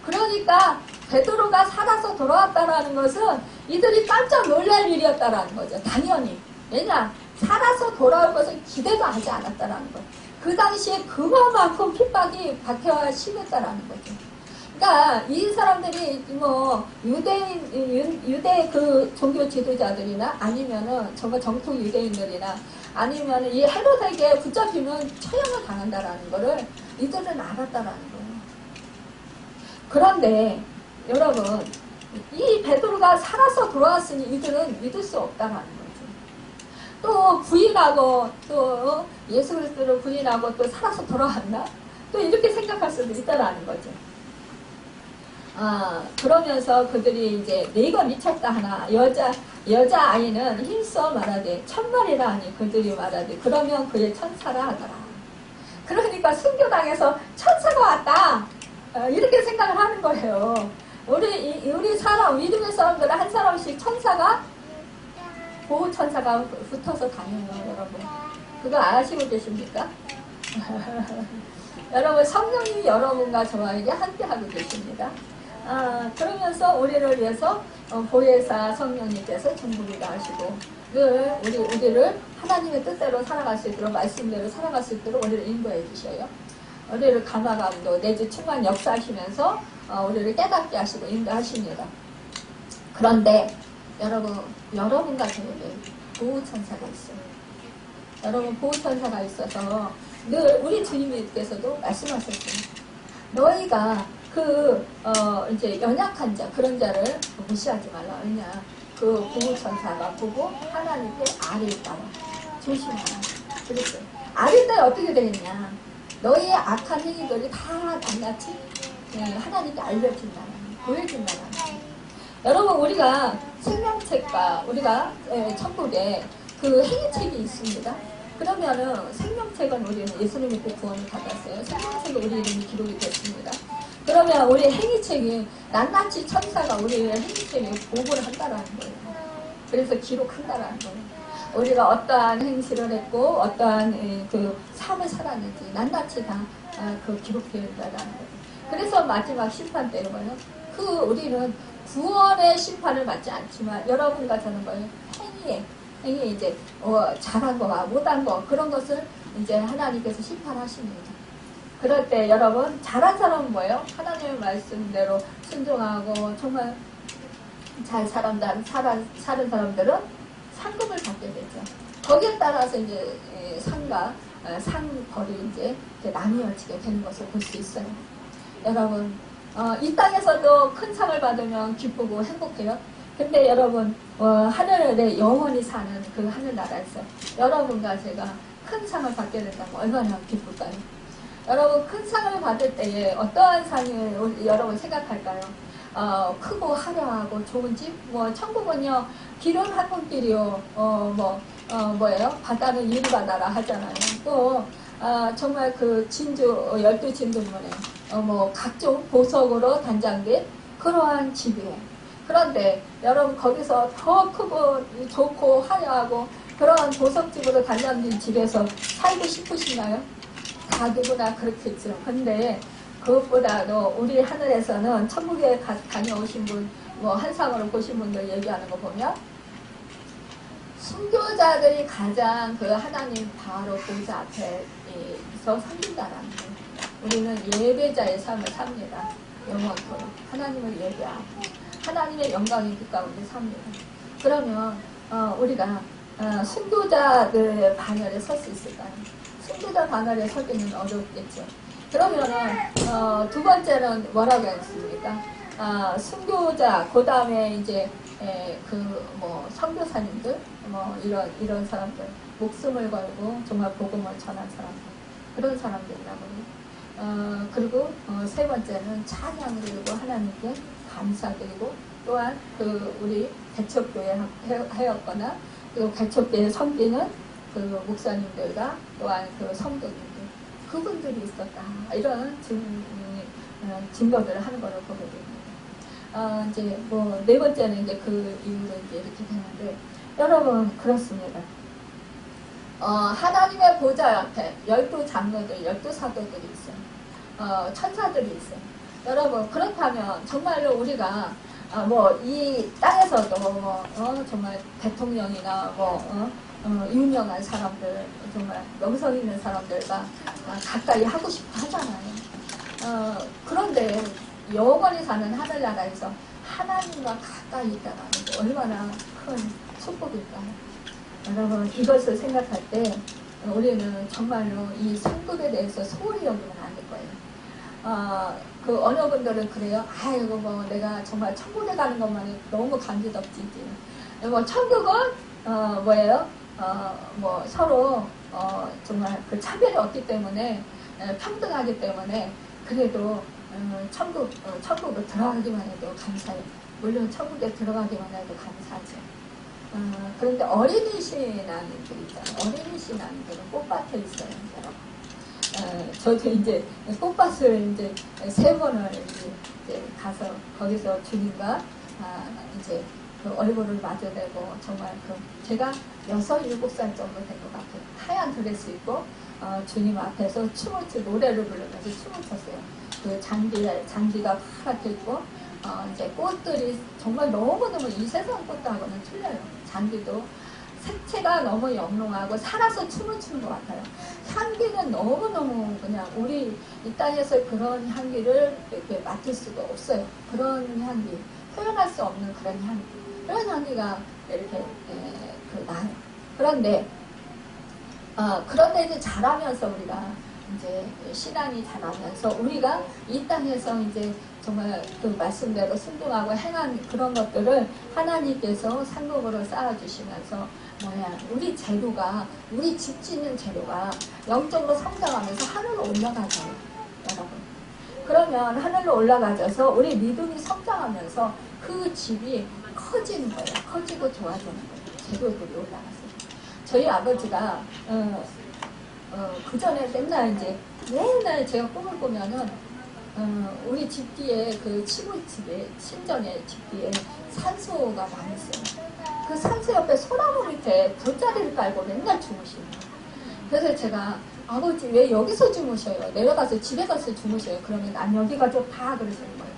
그러니까 베드로가 살아서 돌아왔다라는 것은 이들이 깜짝 놀랄 일이었다라는 거죠. 당연히. 왜냐? 살아서 돌아올 것을 기대도 하지 않았다라는 거예요. 그 당시에 그만큼 핍박이 박해와 심했다라는 거죠. 그러니까 이 사람들이 유대 그 종교 지도자들이나 아니면은 정말 정통 유대인들이나 아니면 이 헤롯에게 붙잡히면 처형을 당한다라는 거를 이들은 알았다라는 거예요. 그런데 여러분, 이 베드로가 살아서 돌아왔으니 이들은 믿을 수 없다라는 거죠. 또 부인하고 또 예수 그리스도를 부인하고 또 살아서 돌아왔나? 또 이렇게 생각할 수도 있다라는 거죠. 그러면서 그들이 이제 네가 미쳤다 하나 여자아이는 힘써 말하되 천만이라 하니 그들이 말하되 그러면 그의 천사라 하더라. 그러니까 순교당에서 천사가 왔다. 이렇게 생각을 하는 거예요. 우리 사람, 믿음의 사람들은 한 사람씩 보호 천사가 붙어서 다녀요, 여러분. 그거 아시고 계십니까? 여러분, 성령이 여러분과 저와에게 함께하고 계십니다. 그러면서 우리를 위해서 보혜사 성령님께서 전부를 다하시고 우리를 하나님의 뜻대로 살아갈 수 있도록, 말씀대로 살아갈 수 있도록 우리를 인도해 주셔요. 우리를 감화감도 내주 충만 역사하시면서 우리를 깨닫게 하시고 인도하십니다. 그런데 여러분과 저에게 보호천사가 있어요. 여러분 보호천사가 있어서 늘 우리 주님께서도 말씀하셨어요. 너희가 이제 연약한 자, 그런 자를 무시하지 말라. 왜냐? 그 보호천사가 보고 하나님께 아릴까봐 조심하라. 그랬어요. 아릴 때 어떻게 되겠냐? 너희의 악한 행위들이 다 낱낱이 하나님께 알려진다는, 보여진다는. 여러분, 우리가 생명책과 우리가 천국에 그 행위책이 있습니다. 그러면은 생명책은 우리는 예수님 믿고 구원을 받았어요. 생명책은 우리 이름이 기록이 됐습니다. 그러면 우리 행위책이 낱낱이 천사가 우리의 행위책에 보고를 한다라는 거예요. 그래서 기록한다라는 거예요. 우리가 어떠한 행실을 했고 어떠한 그 삶을 살았는지 낱낱이 다 그 기록되어 있다라는 거예요. 그래서 마지막 심판 때는 뭐예요? 우리는 구원의 심판을 받지 않지만 여러분과 저는 뭐예요? 행위에 이제 잘한 거와 못한 거 그런 것을 이제 하나님께서 심판하십니다. 그럴 때 여러분 잘한 사람은 뭐예요? 하나님의 말씀대로 순종하고 정말 잘 사는 사람들은 상급을 받게 되죠. 거기에 따라서 이제 상벌이 이제 나뉘어지게 되는 것을 볼 수 있어요. 여러분 이 땅에서도 큰 상을 받으면 기쁘고 행복해요. 근데 여러분 하늘에 영원히 사는 그 하늘나라에서 여러분과 제가 큰 상을 받게 된다면 얼마나 기쁠까요? 여러분 큰 상을 받을 때에 어떠한 상을 여러분 생각할까요? 크고 화려하고 좋은 집? 천국은요 길은 하늘길이요 뭐예요? 바다는 유리바다라 하잖아요. 또 정말 그 진주 12진주문에 각종 보석으로 단장된 그러한 집이에요. 그런데 여러분 거기서 더 크고 좋고 화려하고 그러한 보석집으로 단장된 집에서 살고 싶으신가요? 다 누구나 그렇겠죠. 근데 그것보다도 우리 하늘에서는 천국에 다녀오신 분, 한상으로 보신 분들 얘기하는 거 보면 순교자들이 가장 그 하나님 바로 보좌 앞에서 섬긴다라는 거예요. 우리는 예배자의 삶을 삽니다. 영원토록 하나님을 예배하고 하나님의 영광이 그 가운데 삽니다. 그러면 우리가 순교자들 반열에 설 수 있을까요? 순교자 반열에 서기는 어렵겠죠. 그러면은 두 번째는 뭐라고 했습니까? 순교자 그 다음에 이제 선교사님들 이런 사람들 목숨을 걸고 정말 복음을 전한 사람들 그런 사람들이라고 해요. 그리고 세 번째는 찬양을 드리고 하나님께 감사드리고 또한 우리 개척교회 하였거나 그리고 개척교회 섬기는 그 목사님들과 또한 그 성도님들 그분들이 있었다 이런 증거들을 하는 것을 보게 됩니다. 이제 네 번째는 이제 그 이유로 이제 이렇게 되는데 여러분 그렇습니다. 하나님의 보좌 앞에 12장로들, 12사도들이 있어요. 천사들이 있어요. 여러분 그렇다면 정말로 우리가 이 땅에서도 정말 대통령이나 유명한 사람들 정말 명성 있는 사람들과 가까이 하고 싶어 하잖아요. 그런데 영원히 사는 하늘나라에서 하나님과 가까이 있다는 게 얼마나 큰 축복일까요? 여러분 이것을 생각할 때 우리는 정말로 이 성급에 대해서 소홀히 여기면 안 될 거예요. 그 어느 분들은 그래요. 아이고 내가 정말 천국에 가는 것만이 너무 간지럽지. 천국은 뭐예요? 서로 정말 그 차별이 없기 때문에 평등하기 때문에 그래도 천국으로 들어가기만 해도 감사해요. 물론 천국에 들어가기만 해도 감사하죠. 그런데 어린이 신앙인들 있잖아요. 어린이 신앙인들은 꽃밭에 있어요, 여러분. 저도 이제 꽃밭을 이제 3번을 이제 가서 거기서 주님과 이제 그 얼굴을 마주대고 정말 제가 6, 7살 정도 된 것 같아요. 하얀 드레스 입고 주님 앞에서 노래를 부르면서 춤을 췄어요. 그 장기가 파랗게 있고 이제 꽃들이 정말 너무너무 이 세상 꽃하고는 틀려요. 장기도 색채가 너무 영롱하고 살아서 춤을 추는 것 같아요. 향기는 너무너무 그냥 우리 이 땅에서 그런 향기를 이렇게 맡을 수가 없어요. 그런 향기, 표현할 수 없는 그런 향기, 그런 향기가 이렇게 나요. 그런데 그런데 이제 자라면서 우리가 이제 신앙이 자라면서 우리가 이 땅에서 이제 정말 그 말씀대로 순종하고 행한 그런 것들을 하나님께서 상급으로 쌓아주시면서 우리 재료가, 우리 집 짓는 재료가 영적으로 성장하면서 하늘로 올라가잖아요, 여러분. 그러면 하늘로 올라가져서 우리 믿음이 성장하면서 그 집이 커지는 거예요. 커지고 좋아지는 거예요. 재료들이 올라가서. 저희 아버지가 그 전에 맨날 제가 꿈을 꾸면은 우리 집 뒤에 그 시골집에 친정의 집 뒤에 산소가 많이 있어요. 그 산소 옆에 소나무 밑에 돗자리를 깔고 맨날 주무시는 거예요. 그래서 제가 아버지 왜 여기서 주무셔요? 내려가서 집에 가서 주무셔요. 그러면 난 여기가 좋다 그러시는 거예요.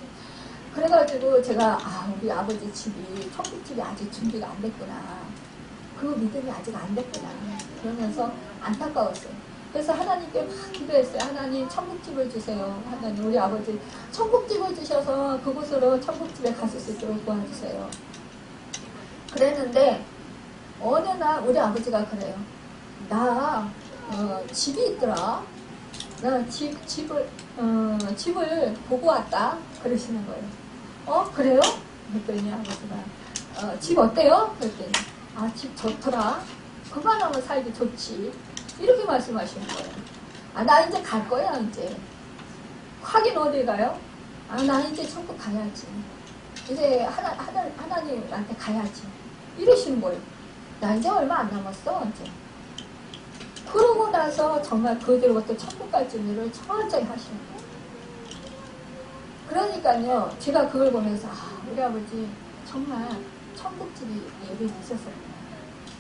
그래가지고 제가 우리 아버지 집이 천국집이 아직 준비가 안 됐구나. 그 믿음이 아직 안 됐구나. 그러면서 안타까웠어요. 그래서 하나님께 막 기도했어요. 하나님 천국집을 주세요. 하나님 우리 아버지 천국집을 주셔서 그곳으로 천국집에 갔을 수 있도록 도와주세요. 그랬는데 어느 날 우리 아버지가 그래요. 나 집이 있더라. 나 집을 보고 왔다. 그러시는 거예요. 그래요? 그랬더니 아버지가 집 어때요? 그랬더니 집 좋더라. 그만하면 살기 좋지. 이렇게 말씀하시는 거예요. 나 이제 갈 거야, 이제. 하긴 어디 가요? 나 이제 천국 가야지. 이제 하나님한테 가야지. 이러시는 거예요. 나 이제 얼마 안 남았어, 이제. 그러고 나서 정말 그들부터 천국 갈 준비를 철저히 하시는 거예요. 그러니까요, 제가 그걸 보면서, 우리 아버지 정말 천국집이 예비돼 있었어요.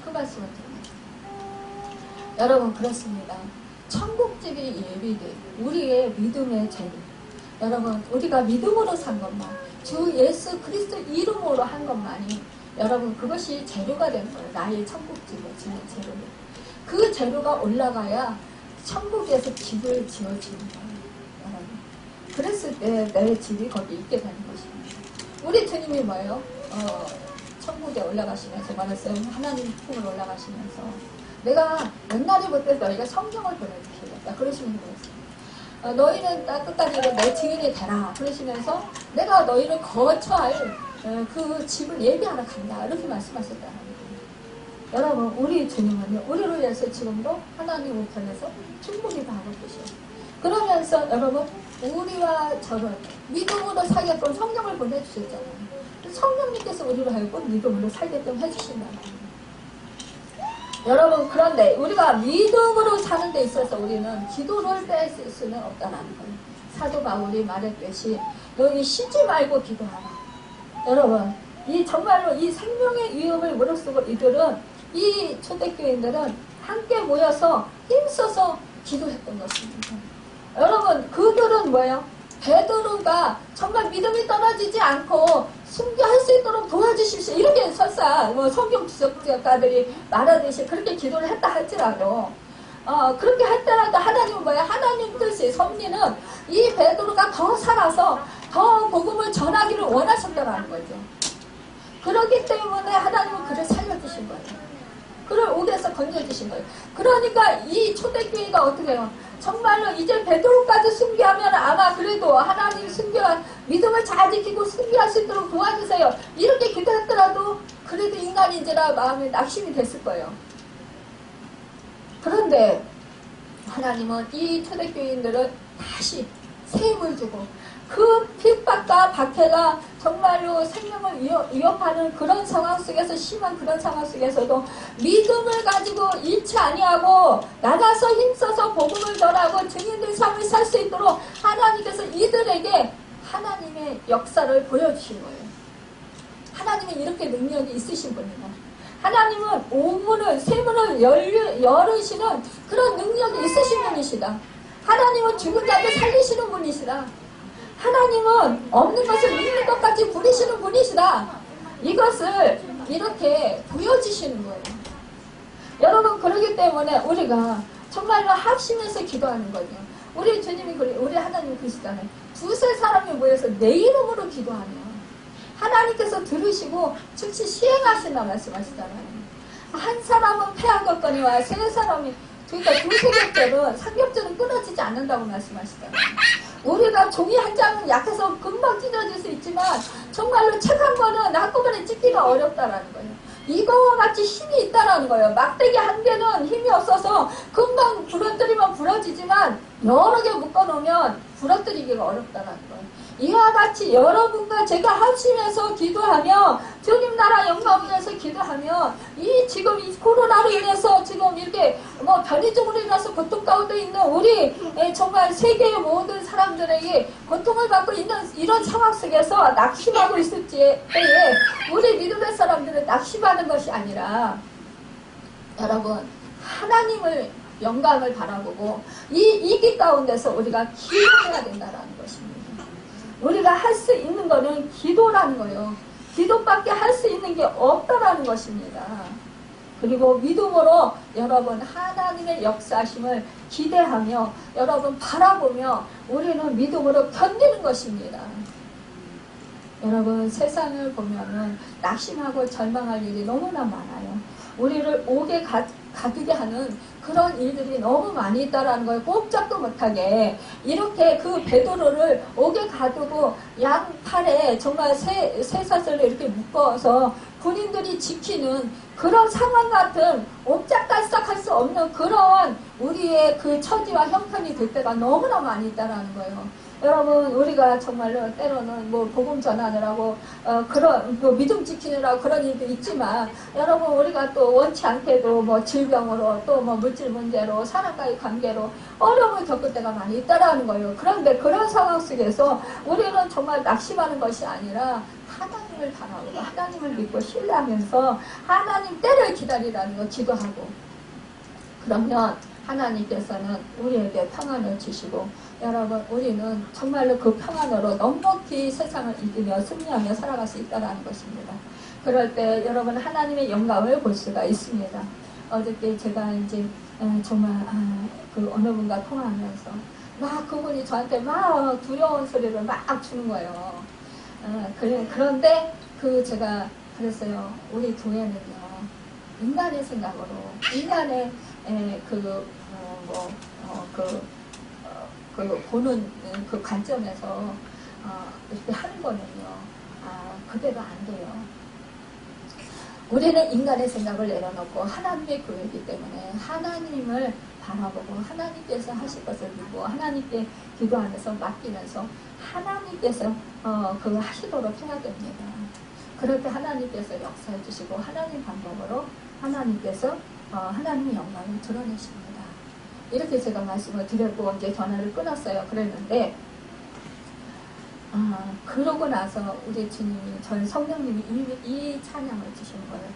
그 말씀을 드립니다. 여러분, 그렇습니다. 천국집이 예비돼 우리의 믿음의 재료. 여러분, 우리가 믿음으로 산 것만, 주 예수 그리스도 이름으로 한 것만이 여러분 그것이 재료가 된 거예요. 나의 천국집의 재료. 그 재료가 올라가야 천국에서 집을 지어주는 거예요. 여러분. 그랬을 때 내 집이 거기 있게 되는 것입니다. 우리 주님이 뭐예요? 천국에 올라가시면서 말했어요. 하나님 품으로 올라가시면서 내가 옛날에부터 너희가 성경을 보내주시겠다 그러시는 거였어요. 너희는 끝까지 내 증인이 되라 그러시면서 내가 너희를 거처할 그 집을 예비하러 간다 이렇게 말씀하셨다는 거예요. 여러분 우리 주님은요 우리로 인해서 지금도 하나님 우편에서 충분히 하고 계셔요. 그러면서 여러분 우리와 저를 믿음으로 살게끔 성경을 보내주셨잖아요. 성령님께서 우리로 하여금 믿음으로 살게끔 해주신다는 거예요. 여러분 그런데 우리가 믿음으로 사는 데 있어서 우리는 기도를 뺄 수는 없다는 거예요. 사도 바울이 말했듯이 너희 쉬지 말고 기도하라. 여러분 이 정말로 이 생명의 위협을 무릅쓰고 이들은 이 초대교인들은 함께 모여서 힘써서 기도했던 것입니다. 여러분 그들은 뭐예요? 베드로가 정말 믿음이 떨어지지 않고 순교할 수 있도록 도와주십시오. 이렇게 설사 성경 지적자들이 말하듯이 그렇게 기도를 했다 할지라도 그렇게 할때라도 하나님은 뭐야? 하나님 뜻이 섭리는 이 베드로가 더 살아서 더 복음을 전하기를 원하셨다는 거죠. 그렇기 때문에 하나님은 그를 살려주신 거예요. 그를 옥에서 건져주신 거예요. 그러니까 이 초대교회가 어떻게 해요? 정말로 이제 베드로까지 순교하면 아마 그래도 하나님 순교한 믿음을 잘 지키고 순교할 수 있도록 도와주세요. 이렇게 기도했더라도 그래도 인간인지라 마음에 낙심이 됐을 거예요. 그런데 하나님은 이 초대교인들을 다시 새 힘을 주고 그 핍박과 박해가 정말로 생명을 위협하는 그런 상황 속에서 심한 그런 상황 속에서도 믿음을 가지고 잃지 아니하고 나가서 힘써서 복음을 전하고 증인들 삶을 살 수 있도록 하나님께서 이들에게 하나님의 역사를 보여주신 거예요. 하나님은 이렇게 능력이 있으신 분이다. 하나님은 오문을 세문을 열으시는 그런 능력이 있으신 분이시다. 하나님은 죽은 자들 살리시는 분이시다. 하나님은 없는 것을 있는 것 같이 부리시는 분이시다. 이것을 이렇게 보여주시는 거예요. 여러분 그러기 때문에 우리가 정말로 합심해서 기도하는 거죠. 우리 주님이 우리 하나님이 그러시잖아요. 두세 사람이 모여서 내 이름으로 기도하면 하나님께서 들으시고 즉시 시행하신다 말씀하시잖아요. 한 사람은 패한 것거니와 세 사람이 그러니까 두세 겹절은 삼겹절은 끊어지지 않는다고 말씀하시잖아요. 우리가 종이 한 장은 약해서 금방 찢어질 수 있지만 정말로 책 한 권은 한꺼번에 찢기가 어렵다라는 거예요. 이거와 같이 힘이 있다라는 거예요. 막대기 한 개는 힘이 없어서 금방 부러뜨리면 부러지지만 여러 개 묶어놓으면 부러뜨리기가 어렵다라는 거예요. 이와 같이 여러분과 제가 합심해서 기도하며 주님 나라 영광을 위해서 기도하며 이 지금 이 코로나로 인해서 지금 이렇게 뭐 변이적으로 인해서 고통 가운데 있는 우리 정말 세계의 모든 사람들에게 고통을 받고 있는 이런 상황 속에서 낙심하고 있을 때에 우리 믿음의 사람들은 낙심하는 것이 아니라 여러분 하나님을 영광을 바라보고 이 위기 가운데서 우리가 기도해야 된다는 것입니다. 우리가 할 수 있는 거는 기도라는 거예요. 기도밖에 할 수 있는 게 없다라는 것입니다. 그리고 믿음으로 여러분 하나님의 역사하심을 기대하며 여러분 바라보며 우리는 믿음으로 견디는 것입니다. 여러분 세상을 보면은 낙심하고 절망할 일이 너무나 많아요. 우리를 옥에 가두게 하는 그런 일들이 너무 많이 있다라는 걸 꼼짝도 못하게 이렇게 그 베드로를 옥에 가두고 양팔에 정말 쇠사슬로 이렇게 묶어서 군인들이 지키는 그런 상황 같은 옴짝달싹할 수 없는 그런 우리의 그 처지와 형편이 될 때가 너무나 많이 있다라는 거예요. 여러분 우리가 정말로 때로는 뭐 복음 전하느라고 그런 뭐 믿음 지키느라고 그런 일도 있지만 여러분 우리가 또 원치 않게도 뭐 질병으로 또 뭐 물질 문제로 사람과의 관계로 어려움을 겪을 때가 많이 있다라는 거예요. 그런데 그런 상황 속에서 우리는 정말 낙심하는 것이 아니라 하나님을 바라보고 하나님을 믿고 신뢰하면서 하나님 때를 기다리라는 거 기도하고 그러면 하나님께서는 우리에게 평안을 주시고 여러분 우리는 정말로 그 평안으로 넉넉히 세상을 이기며 승리하며 살아갈 수 있다는 것입니다. 그럴 때 여러분 하나님의 영광을 볼 수가 있습니다. 어저께 제가 이제 정말 그 어느 분과 통화하면서 막 그분이 저한테 막 두려운 소리를 막 주는 거예요. 그런데 그 제가 그랬어요. 우리 교회는요 인간의 생각으로 인간의 보는 그 관점에서 이렇게 하는 거는요 그대로 안 돼요. 우리는 인간의 생각을 내려놓고 하나님의 교회이기 때문에 하나님을 바라보고 하나님께서 하실 것을 믿고 하나님께 기도하면서 맡기면서 하나님께서 그거 하시도록 해야 됩니다. 그럴 때 하나님께서 역사해 주시고 하나님 방법으로 하나님께서 하나님의 영광을 드러내십니다. 이렇게 제가 말씀을 드렸고 이제 전화를 끊었어요. 그랬는데 그러고 나서 우리 주님이 저희 성령님이 이 찬양을 주신 거예요.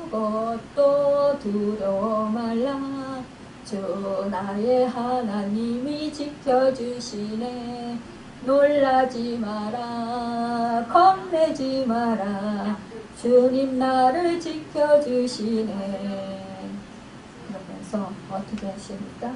아무것도 두려워 말라 주 나의 하나님이 지켜주시네 놀라지 마라 겁내지 마라 주님 나를 지켜주시네. 그러면서 어떻게 하십니까?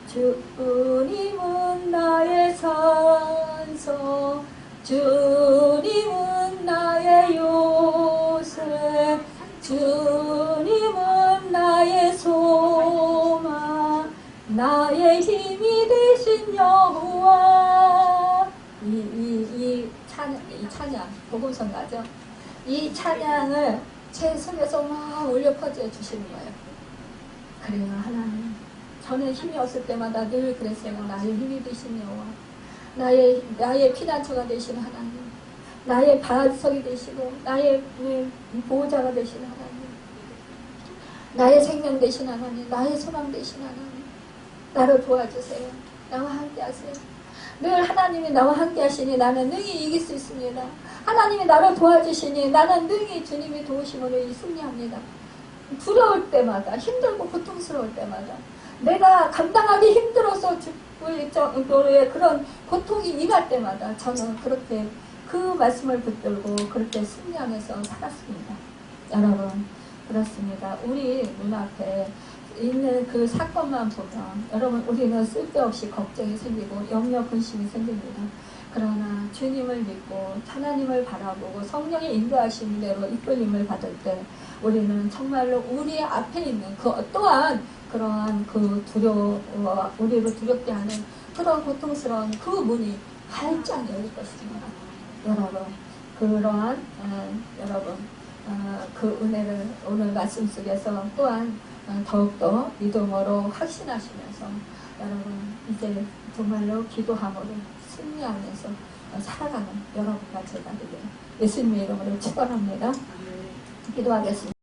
주님은 나의 산소 주님은 나의 요새 주님은 나의 소망 나의 힘이 되신 여호와. 이 찬양 복음성가죠. 이 찬양을 제 속에서 막 울려 퍼져 주시는 거예요. 그래요 하나님 저는 힘이 없을 때마다 늘 그랬어요. 나의 힘이 되신 여호와 나의 피난처가 되신 하나님 나의 반석이 되시고 나의 보호자가 되신 하나님 나의 생명 되신 하나님 나의 소망 되신 하나님 나를 도와주세요. 나와 함께 하세요. 늘 하나님이 나와 함께 하시니 나는 능히 이길 수 있습니다. 하나님이 나를 도와주시니 나는 능히 주님이 도우심으로 승리합니다. 두려울 때마다 힘들고 고통스러울 때마다 내가 감당하기 힘들어서 죽을 정도의 그런 고통이 임할 때마다 저는 그렇게 그 말씀을 붙들고 그렇게 승리하면서 살았습니다. 여러분 그렇습니다. 우리 눈앞에 있는 그 사건만 보면 여러분 우리는 쓸데없이 걱정이 생기고 염려 근심이 생깁니다. 그러나 주님을 믿고 하나님을 바라보고 성령의 인도하신 대로 이끌림을 받을 때 우리는 정말로 우리 앞에 있는 그 어떠한 그러한 그 두려워, 우리를 두렵게 하는 그런 고통스러운 그 문이 활짝 열릴 것입니다. 여러분, 그러한 여러분 그 은혜를 오늘 말씀 속에서 또한 더욱더 믿음으로 확신하시면서 여러분 이제 정말로 기도함으로 승리하면서 살아가는 여러분과 제가 되기를 예수님의 이름으로 축원합니다. 기도하겠습니다.